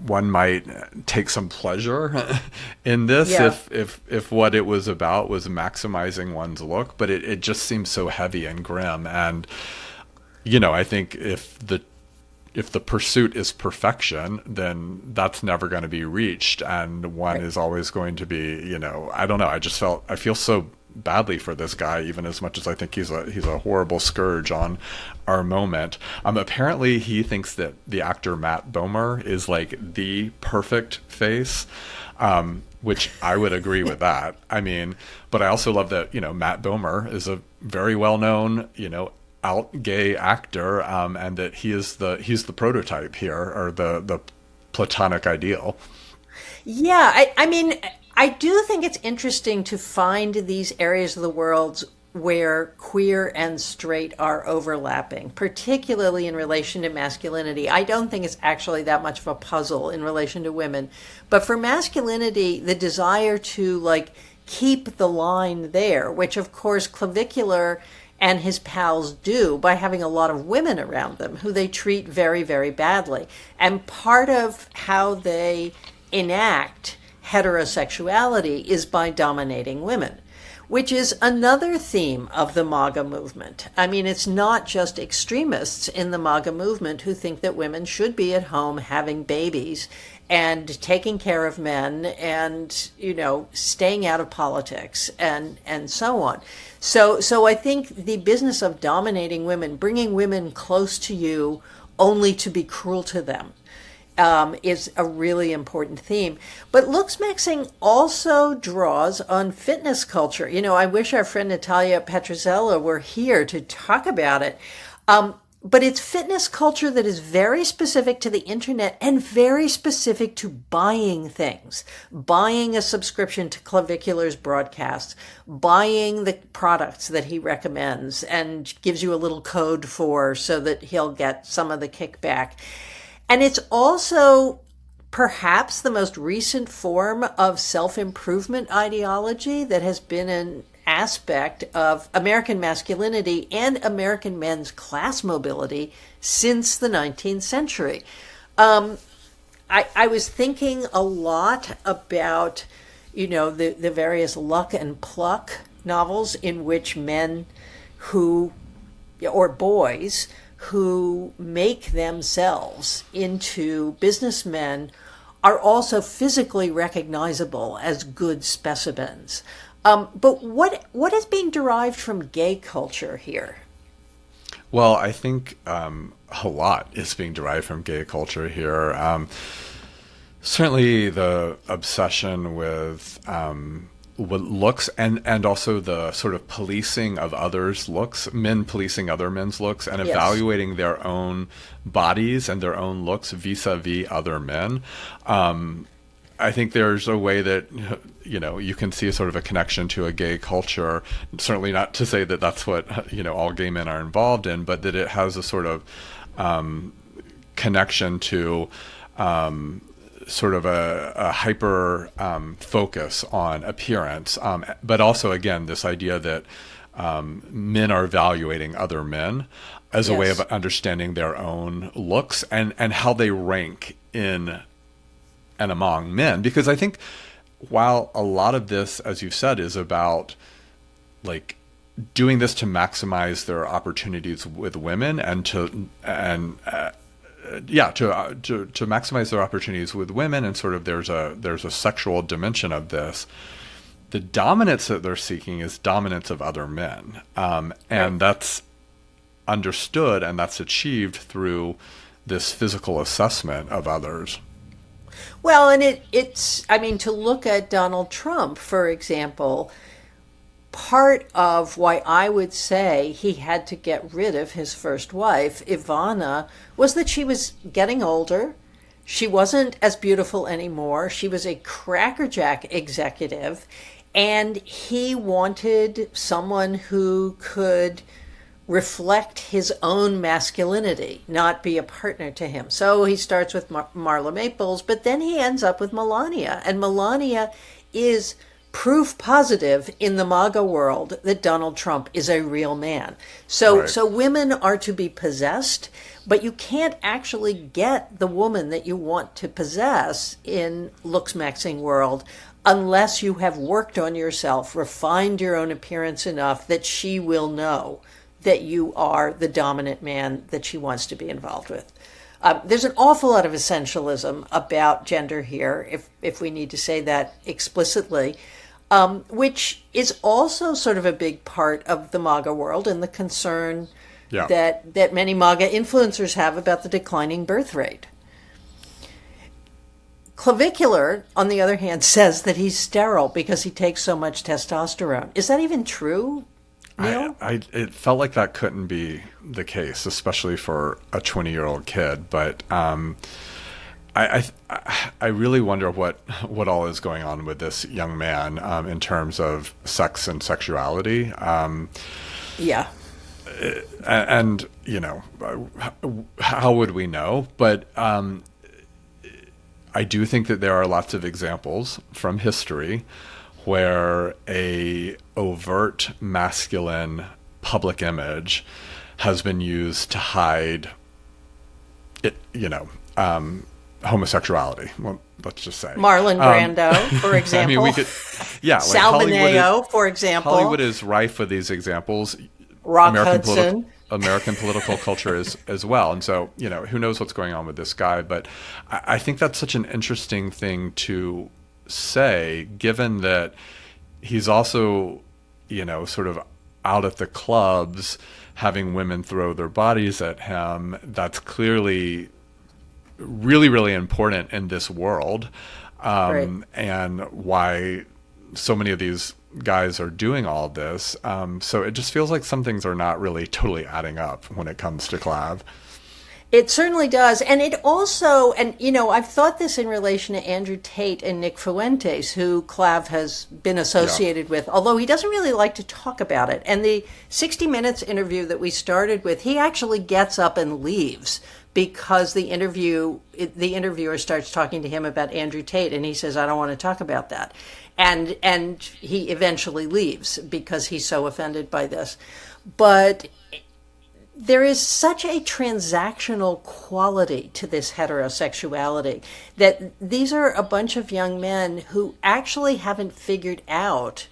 one might take some pleasure in this if what it was about was maximizing one's look, but it just seems so heavy and grim. And, I think if the pursuit is perfection, then that's never going to be reached. And one is always going to be, I don't know. I feel so badly for this guy, even as much as I think he's a horrible scourge on our moment. Apparently he thinks that the actor Matt Bomer is like the perfect face, which I would agree with that. I mean, but I also love that, Matt Bomer is a very well-known, out gay actor, and that he's the prototype here, or the platonic ideal. Yeah, I mean, I do think it's interesting to find these areas of the world where queer and straight are overlapping, particularly in relation to masculinity. I don't think it's actually that much of a puzzle in relation to women. But for masculinity, the desire to like keep the line there, which of course Clavicular and his pals do by having a lot of women around them who they treat very, very badly. And part of how they enact heterosexuality is by dominating women, which is another theme of the MAGA movement. I mean, it's not just extremists in the MAGA movement who think that women should be at home having babies and taking care of men and, staying out of politics and so on. So I think the business of dominating women, bringing women close to you only to be cruel to them, is a really important theme. But looksmaxxing also draws on fitness culture. I wish our friend Natalia Petrozella were here to talk about it. But it's fitness culture that is very specific to the internet and very specific to buying things, buying a subscription to Clavicular's broadcasts, buying the products that he recommends and gives you a little code for so that he'll get some of the kickback. And it's also perhaps the most recent form of self-improvement ideology that has been an aspect of American masculinity and American men's class mobility since the 19th century. I was thinking a lot about, the various Luck and Pluck novels in which men or boys who make themselves into businessmen are also physically recognizable as good specimens. But what is being derived from gay culture here? Well, I think a lot is being derived from gay culture here. Certainly the obsession with looks and also the sort of policing of others' looks, men policing other men's looks and evaluating their own bodies and their own looks vis-a-vis other men. I think there's a way that, you can see a sort of a connection to a gay culture, certainly not to say that that's what, all gay men are involved in, but that it has a sort of connection to sort of a hyper focus on appearance, but also, again, this idea that men are evaluating other men as a way of understanding their own looks and how they rank in and among men. Because I think while a lot of this, as you've said, is about like doing this to maximize their opportunities with women and to maximize their opportunities with women, and sort of there's a sexual dimension of this. The dominance that they're seeking is dominance of other men, and that's understood and that's achieved through this physical assessment of others. Well, and to look at Donald Trump, for example, part of why I would say he had to get rid of his first wife, Ivana, was that she was getting older. She wasn't as beautiful anymore. She was a crackerjack executive, and he wanted someone who could reflect his own masculinity, not be a partner to him. So he starts with Marla Maples, but then he ends up with Melania. And Melania is proof positive in the MAGA world that Donald Trump is a real man. So women are to be possessed, but you can't actually get the woman that you want to possess in looksmaxxing world unless you have worked on yourself, refined your own appearance enough that she will know that you are the dominant man that she wants to be involved with. There's an awful lot of essentialism about gender here, if we need to say that explicitly. which is also sort of a big part of the MAGA world and the concern Yeah. that many MAGA influencers have about the declining birth rate. Clavicular, on the other hand, says that he's sterile because he takes so much testosterone. Is that even true, Neil? It felt like that couldn't be the case, especially for a 20-year-old kid. But I really wonder what all is going on with this young man in terms of sex and sexuality. Yeah. And how would we know? But I do think that there are lots of examples from history where a overt masculine public image has been used to hide homosexuality. Well, let's just say Marlon Brando, for example. I mean, we could, yeah, like Sal Mineo, for example. Hollywood is rife with these examples. Rock Hudson. American political culture is as well. And so, who knows what's going on with this guy. But I think that's such an interesting thing to say, given that he's also, sort of out at the clubs having women throw their bodies at him. That's clearly really, really important in this world. Right. And why so many of these guys are doing all this. So it just feels like some things are not really totally adding up when it comes to Clav. It certainly does. And it also, I've thought this in relation to Andrew Tate and Nick Fuentes, who Clav has been associated with, although he doesn't really like to talk about it. And the 60 Minutes interview that we started with, he actually gets up and leaves because the interviewer starts talking to him about Andrew Tate, and he says, I don't want to talk about that. And he eventually leaves because he's so offended by this. But there is such a transactional quality to this heterosexuality that these are a bunch of young men who actually haven't figured out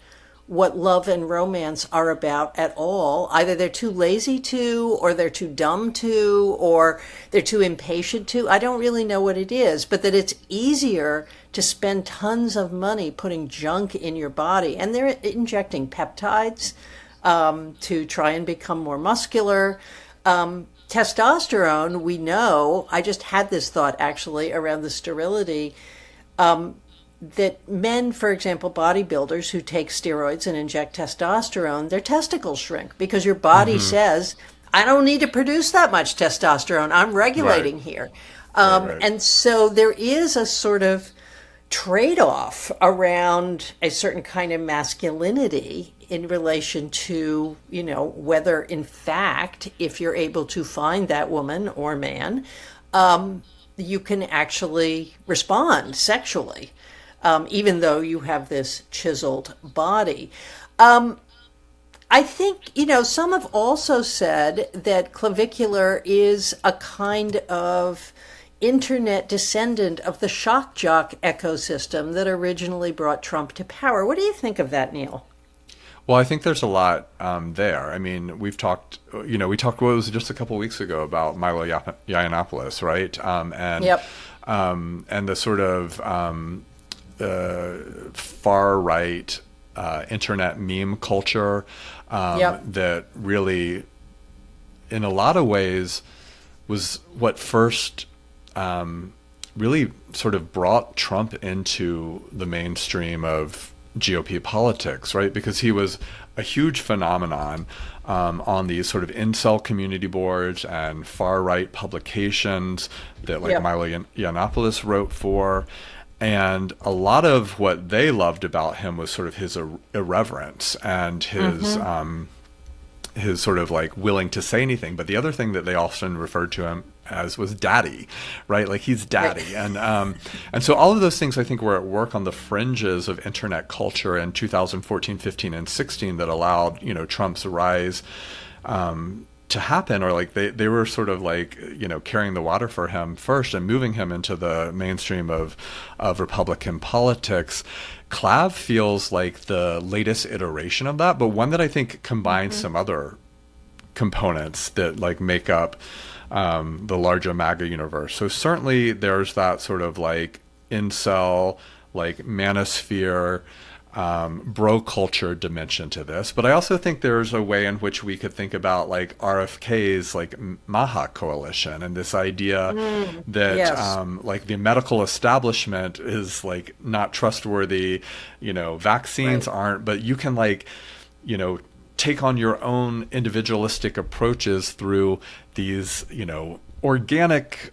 what love and romance are about at all. Either they're too lazy to, or they're too dumb to, or they're too impatient to. I don't really know what it is, but that it's easier to spend tons of money putting junk in your body. And they're injecting peptides to try and become more muscular. Testosterone, we know, I just had this thought actually around the sterility, that men, for example, bodybuilders who take steroids and inject testosterone, their testicles shrink because your body says, I don't need to produce that much testosterone. I'm regulating here. Right. And so there is a sort of trade-off around a certain kind of masculinity in relation to, whether in fact, if you're able to find that woman or man, you can actually respond sexually. Even though you have this chiseled body. I think, some have also said that Clavicular is a kind of internet descendant of the shock jock ecosystem that originally brought Trump to power. What do you think of that, Neil? Well, I think there's a lot there. I mean, we talked, what it was just a couple of weeks ago about Milo Yiannopoulos, right? Yep. And the sort of far right internet meme culture that really, in a lot of ways, was what first really sort of brought Trump into the mainstream of GOP politics, right? Because he was a huge phenomenon on these sort of incel community boards and far right publications that Milo Yiannopoulos wrote for. And a lot of what they loved about him was sort of his irreverence and his sort of like willing to say anything. But the other thing that they often referred to him as was daddy, right? Like he's daddy. Right. And so all of those things I think were at work on the fringes of internet culture in 2014, 15, and 16 that allowed, Trump's rise to happen, or like they were sort of like, carrying the water for him first and moving him into the mainstream of Republican politics. Clav feels like the latest iteration of that, but one that I think combines some other components that like make up the larger MAGA universe. So certainly there's that sort of like incel, like manosphere, bro culture dimension to this, but I also think there's a way in which we could think about like RFK's like MAGA coalition and this idea that yes. like the medical establishment is like not trustworthy, vaccines Right. aren't, but you can like, take on your own individualistic approaches through these, organic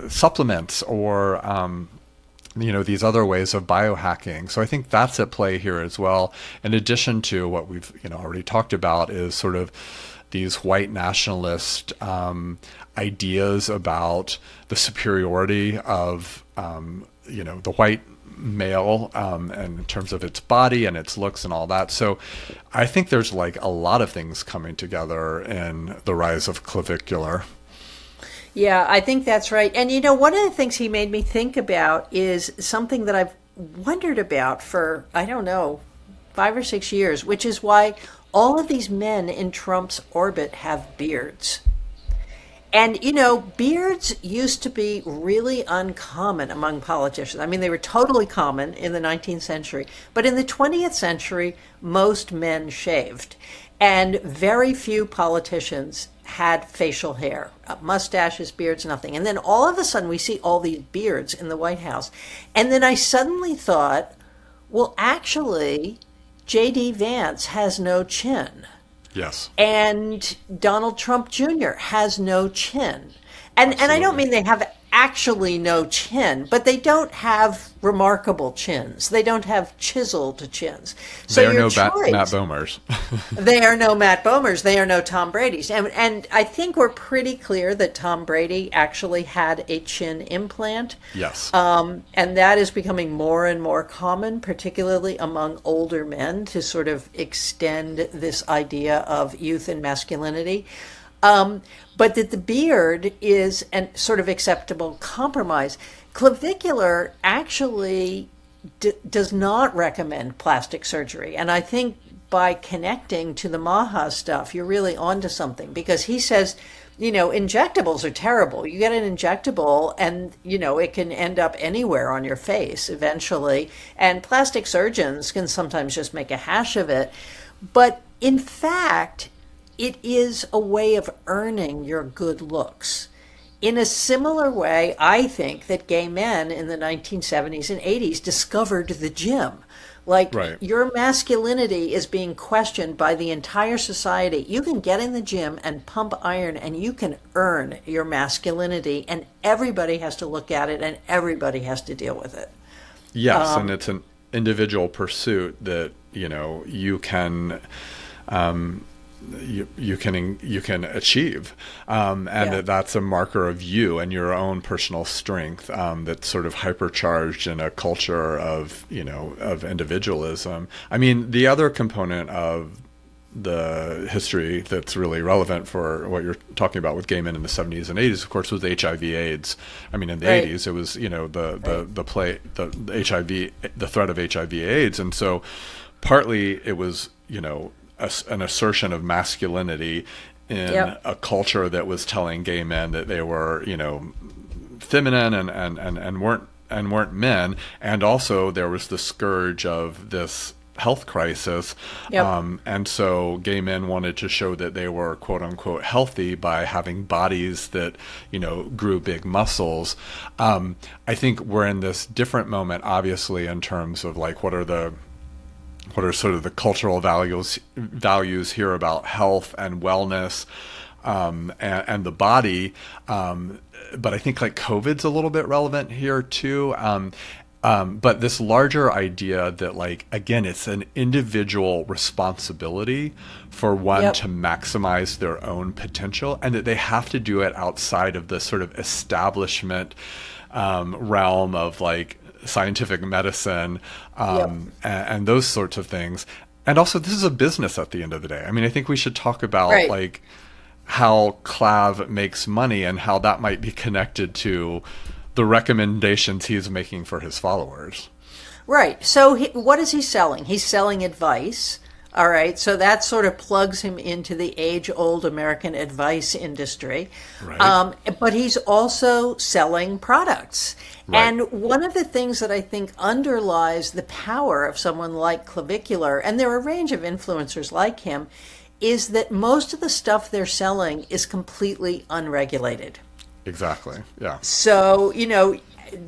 supplements or these other ways of biohacking. So I think that's at play here as well. In addition to what we've already talked about is sort of these white nationalist ideas about the superiority of the white male and in terms of its body and its looks and all that. So I think there's like a lot of things coming together in the rise of Clavicular. Yeah, I think that's right. And one of the things he made me think about is something that I've wondered about for, I don't know, 5 or 6 years, which is why all of these men in Trump's orbit have beards. And, beards used to be really uncommon among politicians. I mean, they were totally common in the 19th century. But in the 20th century, most men shaved. And very few politicians had facial hair, mustaches, beards, nothing. And then all of a sudden we see all these beards in the White House. And then I suddenly thought, well, actually, J.D. Vance has no chin. Yes. And Donald Trump Jr. has no chin. And I don't mean they have actually no chin, but they don't have remarkable chins. They don't have chiseled chins. So they are your no choice, Matt Boehmers. they are no Matt Boehmers. They are no Tom Brady's. And I think we're pretty clear that Tom Brady actually had a chin implant. Yes. And that is becoming more and more common, particularly among older men, to sort of extend this idea of youth and masculinity. But that the beard is a sort of acceptable compromise. Clavicular actually does not recommend plastic surgery. And I think by connecting to the MAGA stuff, you're really onto something, because he says, injectables are terrible. You get an injectable and, it can end up anywhere on your face eventually. And plastic surgeons can sometimes just make a hash of it. But in fact, it is a way of earning your good looks. In a similar way, I think that gay men in the 1970s and 80s discovered the gym. Like, right. Your masculinity is being questioned by the entire society. You can get in the gym and pump iron and you can earn your masculinity, and everybody has to look at it and everybody has to deal with it. Yes, and it's an individual pursuit that, you can you can achieve, and that's a marker of you and your own personal strength, that's sort of hypercharged in a culture of of individualism. I mean, the other component of the history that's really relevant for what you're talking about with gay men in the 70s and 80s, of course, was HIV/AIDS. I mean, in the 80s, it was the HIV, the threat of HIV/AIDS, and so partly it was an assertion of masculinity in a culture that was telling gay men that they were, feminine and weren't men. And also there was the scourge of this health crisis. And so gay men wanted to show that they were quote unquote healthy by having bodies that, grew big muscles. I think we're in this different moment, obviously, in terms of like, what are sort of the cultural values here about health and wellness, and the body. But I think like COVID's a little bit relevant here too. But this larger idea that, like, again, it's an individual responsibility for one to maximize their own potential, and that they have to do it outside of the sort of establishment realm of like scientific medicine, and those sorts of things. And also, this is a business at the end of the day. I mean, I think we should talk about like how Clav makes money and how that might be connected to the recommendations he's making for his followers. Right. So what is he selling? He's selling advice. All right, so that sort of plugs him into the age-old American advice industry. Right. But he's also selling products. Right. And one of the things that I think underlies the power of someone like Clavicular, and there are a range of influencers like him, is that most of the stuff they're selling is completely unregulated. Exactly. Yeah. So,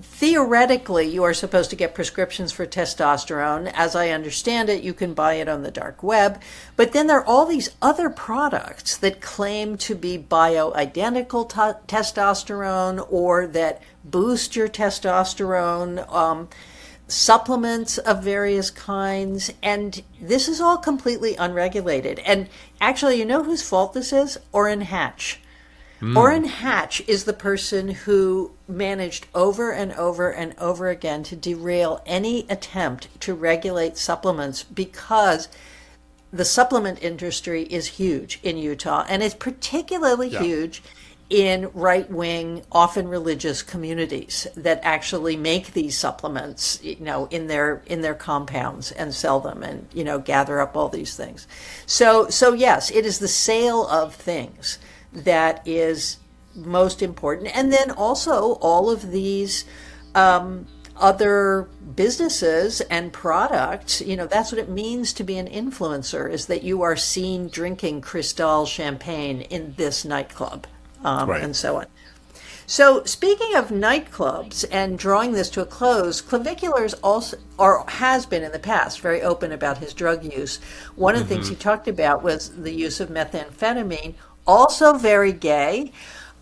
theoretically, you are supposed to get prescriptions for testosterone. As I understand it, you can buy it on the dark web. But then there are all these other products that claim to be bioidentical testosterone or that boost your testosterone, supplements of various kinds. And this is all completely unregulated. And actually, you know whose fault this is? Orrin Hatch. Orrin Hatch is the person who managed over and over and over again to derail any attempt to regulate supplements because the supplement industry is huge in Utah, and it's particularly huge in right-wing, often religious communities that actually make these supplements, in their compounds and sell them and, gather up all these things. So yes, it is the sale of things that is most important. And then also all of these other businesses and products, that's what it means to be an influencer, is that you are seen drinking Cristal champagne in this nightclub, Right. and so on. So speaking of nightclubs and drawing this to a close, Clavicular is also, or has been in the past, very open about his drug use. One of the things he talked about was the use of methamphetamine, also very gay.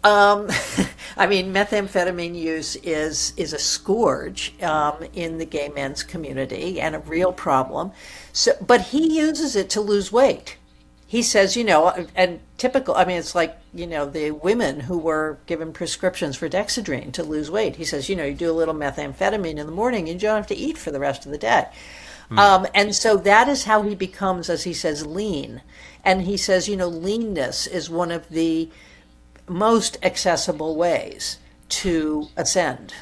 Methamphetamine use is a scourge in the gay men's community and a real problem. So, but he uses it to lose weight. He says, and typical, it's like, the women who were given prescriptions for Dexedrine to lose weight. He says, you do a little methamphetamine in the morning and you don't have to eat for the rest of the day. And so that is how he becomes, as he says, lean. And he says, leanness is one of the most accessible ways to ascend.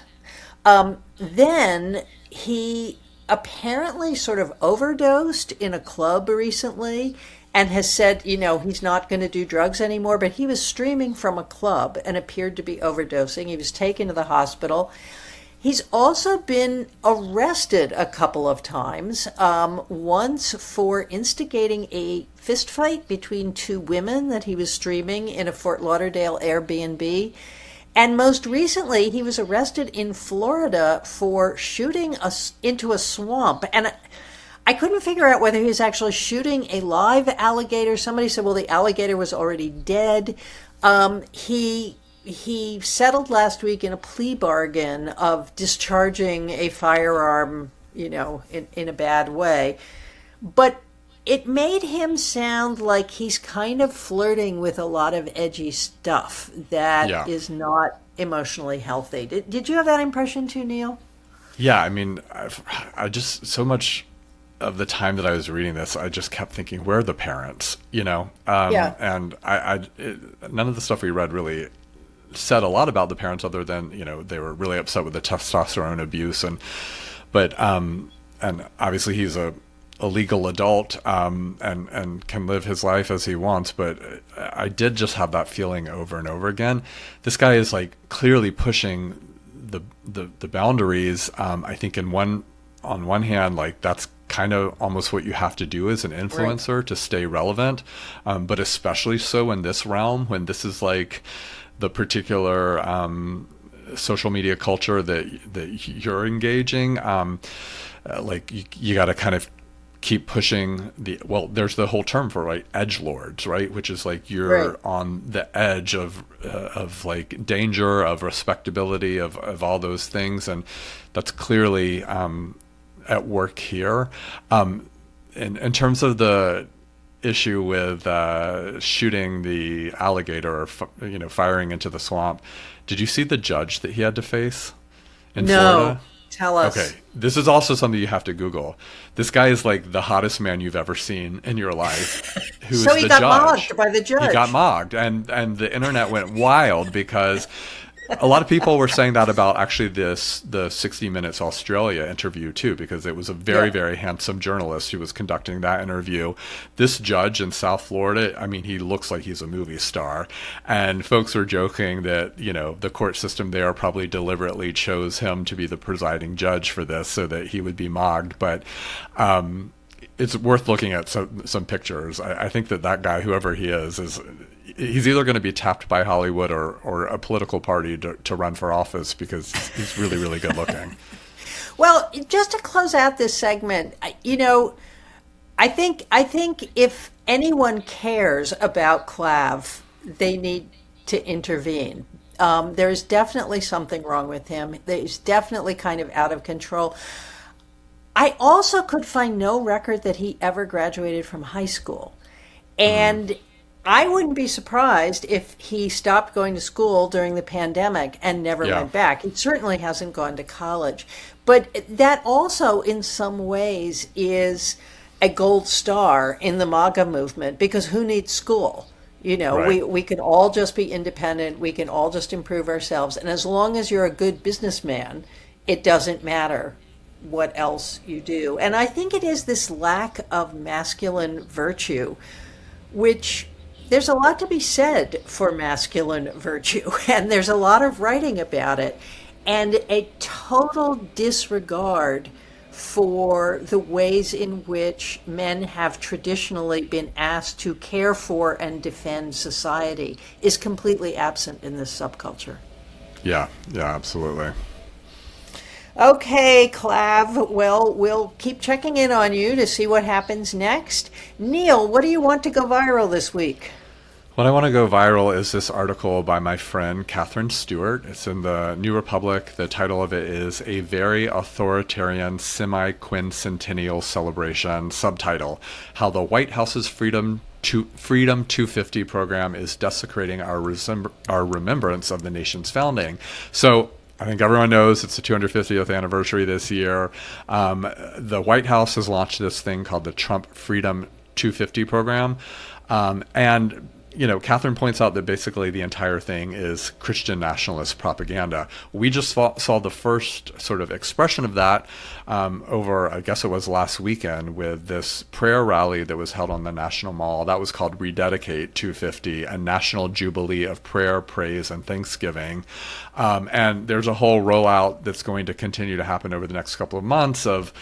Then he apparently sort of overdosed in a club recently and has said, he's not going to do drugs anymore, but he was streaming from a club and appeared to be overdosing. He was taken to the hospital. He's also been arrested a couple of times, once for instigating a fist fight between two women that he was streaming in a Fort Lauderdale Airbnb. And most recently, he was arrested in Florida for shooting into a swamp. And I couldn't figure out whether he was actually shooting a live alligator. Somebody said, well, the alligator was already dead. He settled last week in a plea bargain of discharging a firearm, in a bad way. But it made him sound like he's kind of flirting with a lot of edgy stuff that is not emotionally healthy. Did you have that impression too, Neil? Yeah, I just, so much of the time that I was reading this, I just kept thinking, where are the parents? And none of the stuff we read really said a lot about the parents other than, they were really upset with the testosterone abuse. But obviously he's a legal adult, and can live his life as he wants. But I did just have that feeling over and over again. This guy is like clearly pushing the boundaries. I think on one hand, like that's kind of almost what you have to do as an influencer to stay relevant. But especially so in this realm, when this is like the particular social media culture that you're engaging, you got to kind of keep pushing there's the whole term for edgelords, right? Which is like you're on the edge of like danger, of respectability, of all those things, and that's clearly at work here. In terms of the issue with shooting the alligator or firing into the swamp, did you see the judge that he had to face in Florida? Tell us. Okay, this is also something you have to Google. This guy is like the hottest man you've ever seen in your life. Who's so he the got judge. mogged by the judge. He got mogged, and the internet went wild because A lot of people were saying that about actually the 60 Minutes Australia interview too, because it was a very, very handsome journalist who was conducting that interview. This judge in South Florida, I mean, he looks like he's a movie star. And folks were joking that, the court system there probably deliberately chose him to be the presiding judge for this so that he would be mocked. But it's worth looking at some pictures. I think that guy, whoever he is he's either going to be tapped by Hollywood or a political party to run for office, because he's really, really good looking. Well, just to close out this segment, I think if anyone cares about Clav, they need to intervene. There's definitely something wrong with him. He's definitely kind of out of control. I also could find no record that he ever graduated from high school. And I wouldn't be surprised if he stopped going to school during the pandemic and never went back. He certainly hasn't gone to college. But that also, in some ways, is a gold star in the MAGA movement, because who needs school? Right. We can all just be independent. We can all just improve ourselves. And as long as you're a good businessman, it doesn't matter what else you do. And I think it is this lack of masculine virtue, which there's a lot to be said for masculine virtue, and there's a lot of writing about it, and a total disregard for the ways in which men have traditionally been asked to care for and defend society is completely absent in this subculture. Yeah, absolutely. Okay, Clav, well, we'll keep checking in on you to see what happens next. Neil, what do you want to go viral this week? What I want to go viral is this article by my friend Catherine Stewart. It's in the New Republic. The title of it is A Very Authoritarian Semi-Quincentennial Celebration. Subtitle, How the White House's Freedom 250 program is desecrating our remembrance of the nation's founding. So I think everyone knows it's the 250th anniversary this year. The White House has launched this thing called the Trump Freedom 250 program. And Catherine points out that basically the entire thing is Christian nationalist propaganda. We just saw the first sort of expression of that over, I guess it was last weekend, with this prayer rally that was held on the National Mall. That was called Rededicate 250, a national jubilee of prayer, praise, and thanksgiving. And there's a whole rollout that's going to continue to happen over the next couple of months of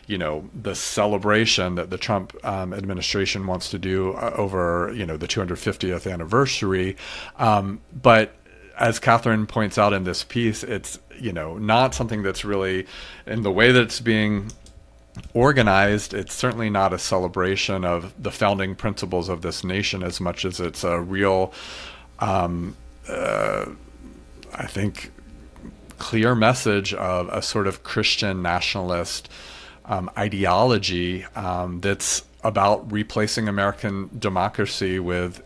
the celebration that the Trump administration wants to do over, the 250th anniversary. But as Catherine points out in this piece, it's, not something that's really, in the way that it's being organized, it's certainly not a celebration of the founding principles of this nation as much as it's a real, I think, clear message of a sort of Christian nationalist ideology that's about replacing American democracy with,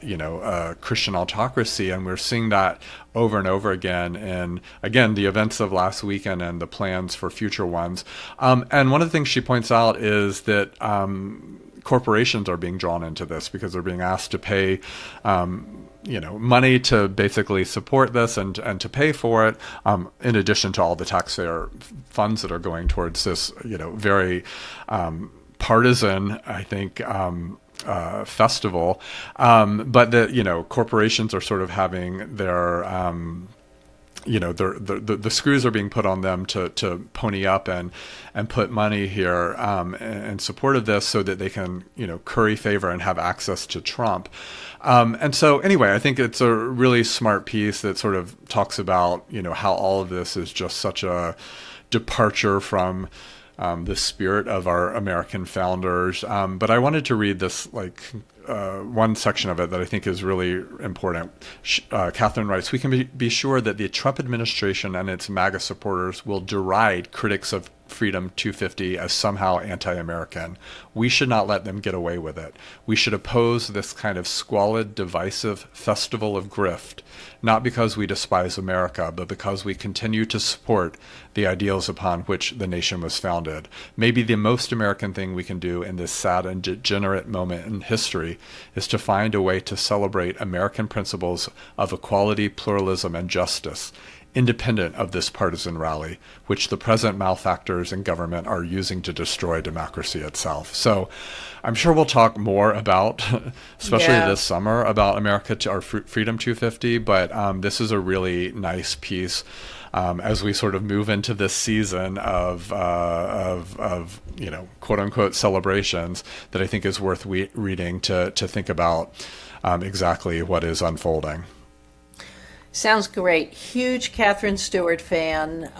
Christian autocracy. And we're seeing that over and over again. And again, the events of last weekend and the plans for future ones. And one of the things she points out is that corporations are being drawn into this because they're being asked to pay money to basically support this and to pay for it, in addition to all the taxpayer funds that are going towards this, very partisan, I think, festival. But that, corporations are sort of having their, the screws are being put on them to pony up and put money here in support of this so that they can, curry favor and have access to Trump. And so anyway, I think it's a really smart piece that sort of talks about, how all of this is just such a departure from the spirit of our American founders. But I wanted to read this, one section of it that I think is really important. Catherine writes, "We can be sure that the Trump administration and its MAGA supporters will deride critics of Freedom 250 as somehow anti-American. We should not let them get away with it. We should oppose this kind of squalid, divisive festival of grift, not because we despise America, but because we continue to support the ideals upon which the nation was founded. Maybe the most American thing we can do in this sad and degenerate moment in history is to find a way to celebrate American principles of equality, pluralism, and justice. independent of this partisan rally, which the present malefactors in government are using to destroy democracy itself. So I'm sure we'll talk more about, especially this summer, about Freedom 250, but this is a really nice piece as we sort of move into this season of quote unquote celebrations that I think is worth reading to think about exactly what is unfolding. Sounds great. Huge Catherine Stewart fan.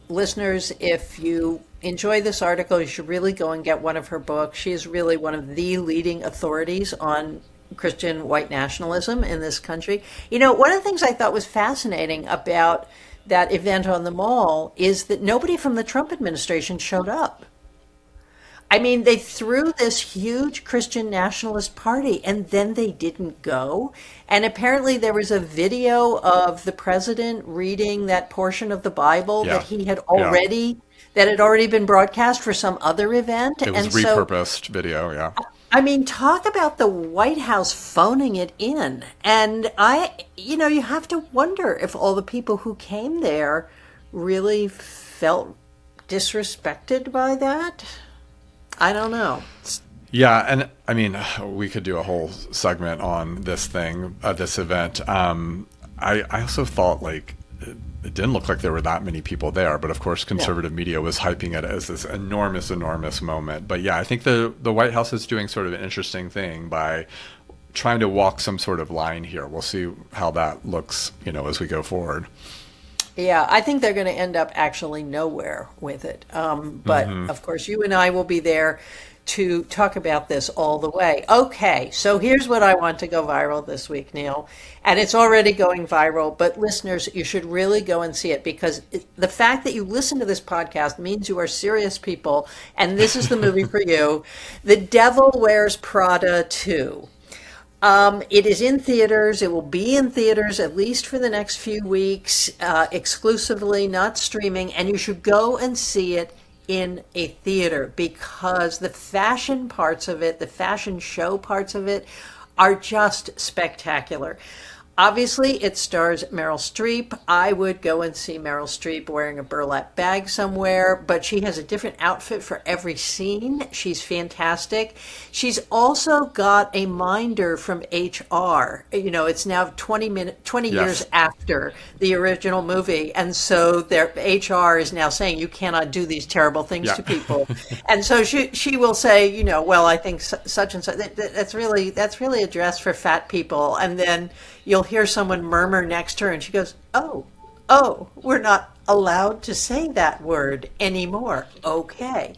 Listeners, if you enjoy this article, you should really go and get one of her books. She is really one of the leading authorities on Christian white nationalism in this country. You know, one of the things I thought was fascinating about that event on the Mall is that nobody from the Trump administration showed up. I mean, they threw this huge Christian nationalist party and then they didn't go. And apparently there was a video of the president reading that portion of the Bible that he had already, that had already been broadcast for some other event. It was repurposed video, yeah. I mean, talk about the White House phoning it in. And you have to wonder if all the people who came there really felt disrespected by that. I don't know. Yeah, and I mean, we could do a whole segment on this event. I also thought it didn't look like there were that many people there, but of course conservative media was hyping it as this enormous moment. But yeah, I think the White House is doing sort of an interesting thing by trying to walk some sort of line here. We'll see how that looks, as we go forward. Yeah, I think they're going to end up actually nowhere with it. But of course, you and I will be there to talk about this all the way. Okay, so here's what I want to go viral this week, Neil. And it's already going viral, but listeners, you should really go and see it because the fact that you listen to this podcast means you are serious people. And this is the movie for you. The Devil Wears Prada 2. It is in theaters. It will be in theaters at least for the next few weeks, exclusively, not streaming. And you should go and see it in a theater because the fashion parts of it, the fashion show parts of it, are just spectacular. Obviously, it stars Meryl Streep. I would go and see Meryl Streep wearing a burlap bag somewhere, but she has a different outfit for every scene. She's fantastic. She's also got a minder from HR. It's now 20 years after the original movie, and so their HR is now saying you cannot do these terrible things to people. And so she will say, well, I think such and such. That's really a dress for fat people, and then you'll hear someone murmur next to her and she goes, oh, we're not allowed to say that word anymore. Okay.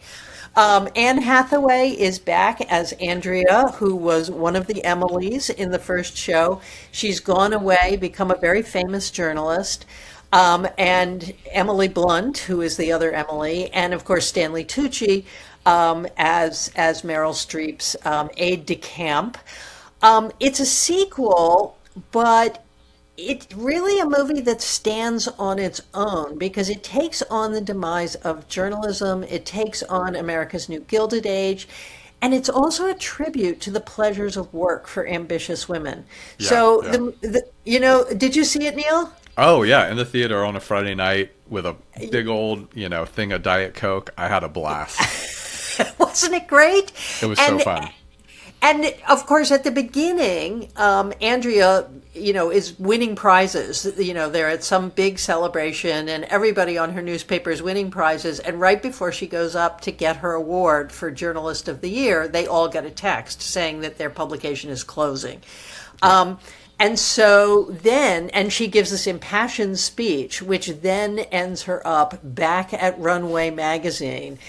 Anne Hathaway is back as Andrea, who was one of the Emilys in the first show. She's gone away, become a very famous journalist. And Emily Blunt, who is the other Emily, and of course Stanley Tucci as Meryl Streep's aide-de-camp. It's a sequel, but it's really a movie that stands on its own because it takes on the demise of journalism. It takes on America's new Gilded Age. And it's also a tribute to the pleasures of work for ambitious women. Did you see it, Neil? Oh, yeah. In the theater on a Friday night with a big old, thing of Diet Coke. I had a blast. Wasn't it great? It was so fun. And of course, at the beginning, Andrea, is winning prizes. They're at some big celebration and everybody on her newspaper is winning prizes. And right before she goes up to get her award for Journalist of the Year, they all get a text saying that their publication is closing. And so then, and she gives this impassioned speech, which then ends her up back at Runway magazine.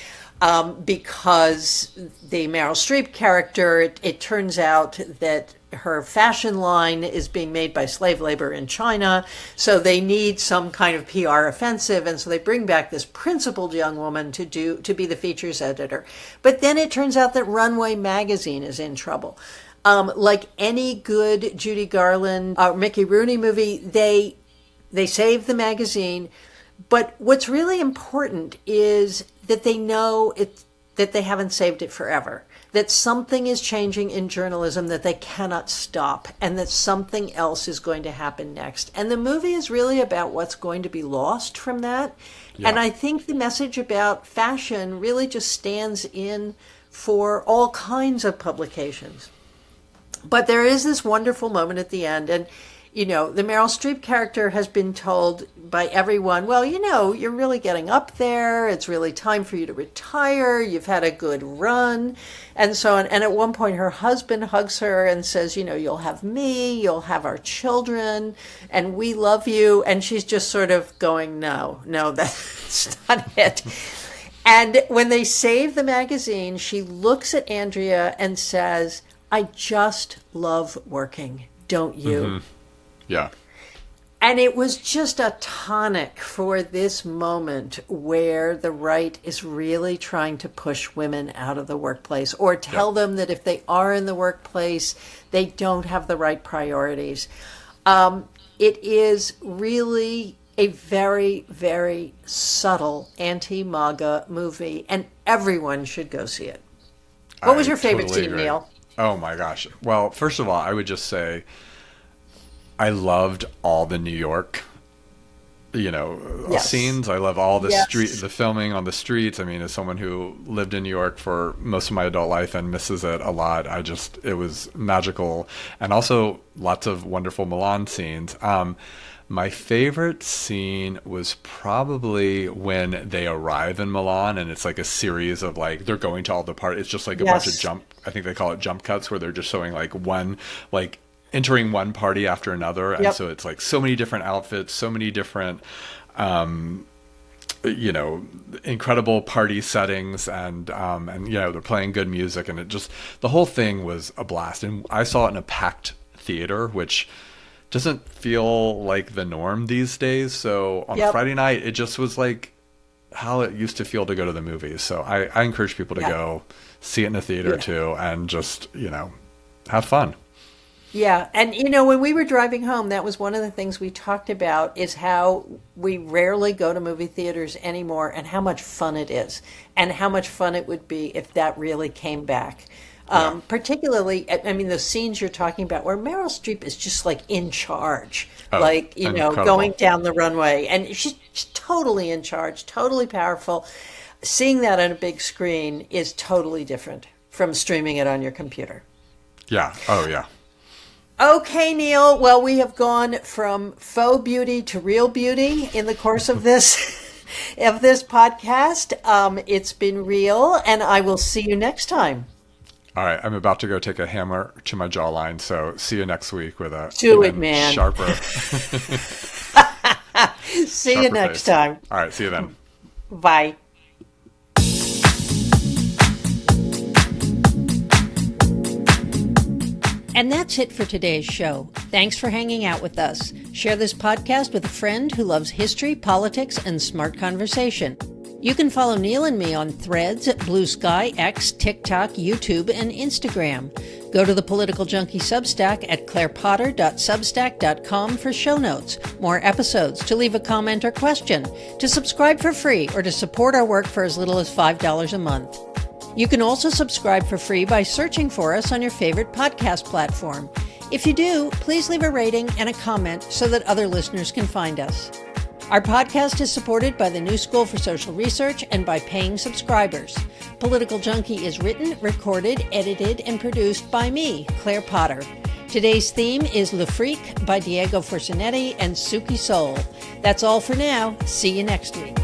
Because the Meryl Streep character, it turns out that her fashion line is being made by slave labor in China, so they need some kind of PR offensive, and so they bring back this principled young woman to be the features editor. But then it turns out that Runway magazine is in trouble. Like any good Judy Garland or Mickey Rooney movie, they save the magazine. But what's really important is that they know that they haven't saved it forever. that something is changing in journalism that they cannot stop, and that something else is going to happen next. And the movie is really about what's going to be lost from that. Yeah. And I think the message about fashion really just stands in for all kinds of publications. But there is this wonderful moment at the end, and the Meryl Streep character has been told by everyone, well, you're really getting up there. It's really time for you to retire. You've had a good run, and so on. And at one point, her husband hugs her and says, you'll have me, you'll have our children, and we love you. And she's just sort of going, no, that's not it. And when they save the magazine, she looks at Andrea and says, I just love working, don't you? Mm-hmm. Yeah. And it was just a tonic for this moment where the right is really trying to push women out of the workplace, or tell them that if they are in the workplace, they don't have the right priorities. It is really a very, very subtle anti-MAGA movie, and everyone should go see it. What was your favorite scene, Neil? Oh my gosh. Well, first of all, I would just say I loved all the New York, scenes. I love all the the filming on the streets. I mean, as someone who lived in New York for most of my adult life and misses it a lot, it was magical. And also lots of wonderful Milan scenes. My favorite scene was probably when they arrive in Milan, and it's like a series of they're going to all the parties. It's just like a bunch of I think they call it jump cuts, where they're just showing entering one party after another. And so it's so many different outfits, so many different, incredible party settings, and they're playing good music, and the whole thing was a blast. And I saw it in a packed theater, which doesn't feel like the norm these days. So on Friday night, it just was like how it used to feel to go to the movies. So I encourage people to go see it in a theater too, and just, have fun. Yeah. And, when we were driving home, that was one of the things we talked about, is how we rarely go to movie theaters anymore, and how much fun it is, and how much fun it would be if that really came back. Particularly, the scenes you're talking about where Meryl Streep is just in charge, incredible. Going down the runway, and she's totally in charge, totally powerful. Seeing that on a big screen is totally different from streaming it on your computer. Yeah. Oh, yeah. Okay, Neil. Well, we have gone from faux beauty to real beauty in the course of this podcast. It's been real, and I will see you next time. All right, I'm about to go take a hammer to my jawline, so see you next week with a sharper. See you next time. All right, see you then. Bye. And that's it for today's show. Thanks for hanging out with us. Share this podcast with a friend who loves history, politics, and smart conversation. You can follow Neil and me on Threads, Blue Sky, X, TikTok, YouTube, and Instagram. Go to the Political Junkie Substack at clairepotter.substack.com for show notes, more episodes, to leave a comment or question, to subscribe for free, or to support our work for as little as $5 a month. You can also subscribe for free by searching for us on your favorite podcast platform. If you do, please leave a rating and a comment so that other listeners can find us. Our podcast is supported by the New School for Social Research and by paying subscribers. Political Junkie is written, recorded, edited, and produced by me, Claire Potter. Today's theme is Le Freak by Diego Forcinetti and Suki Soul. That's all for now. See you next week.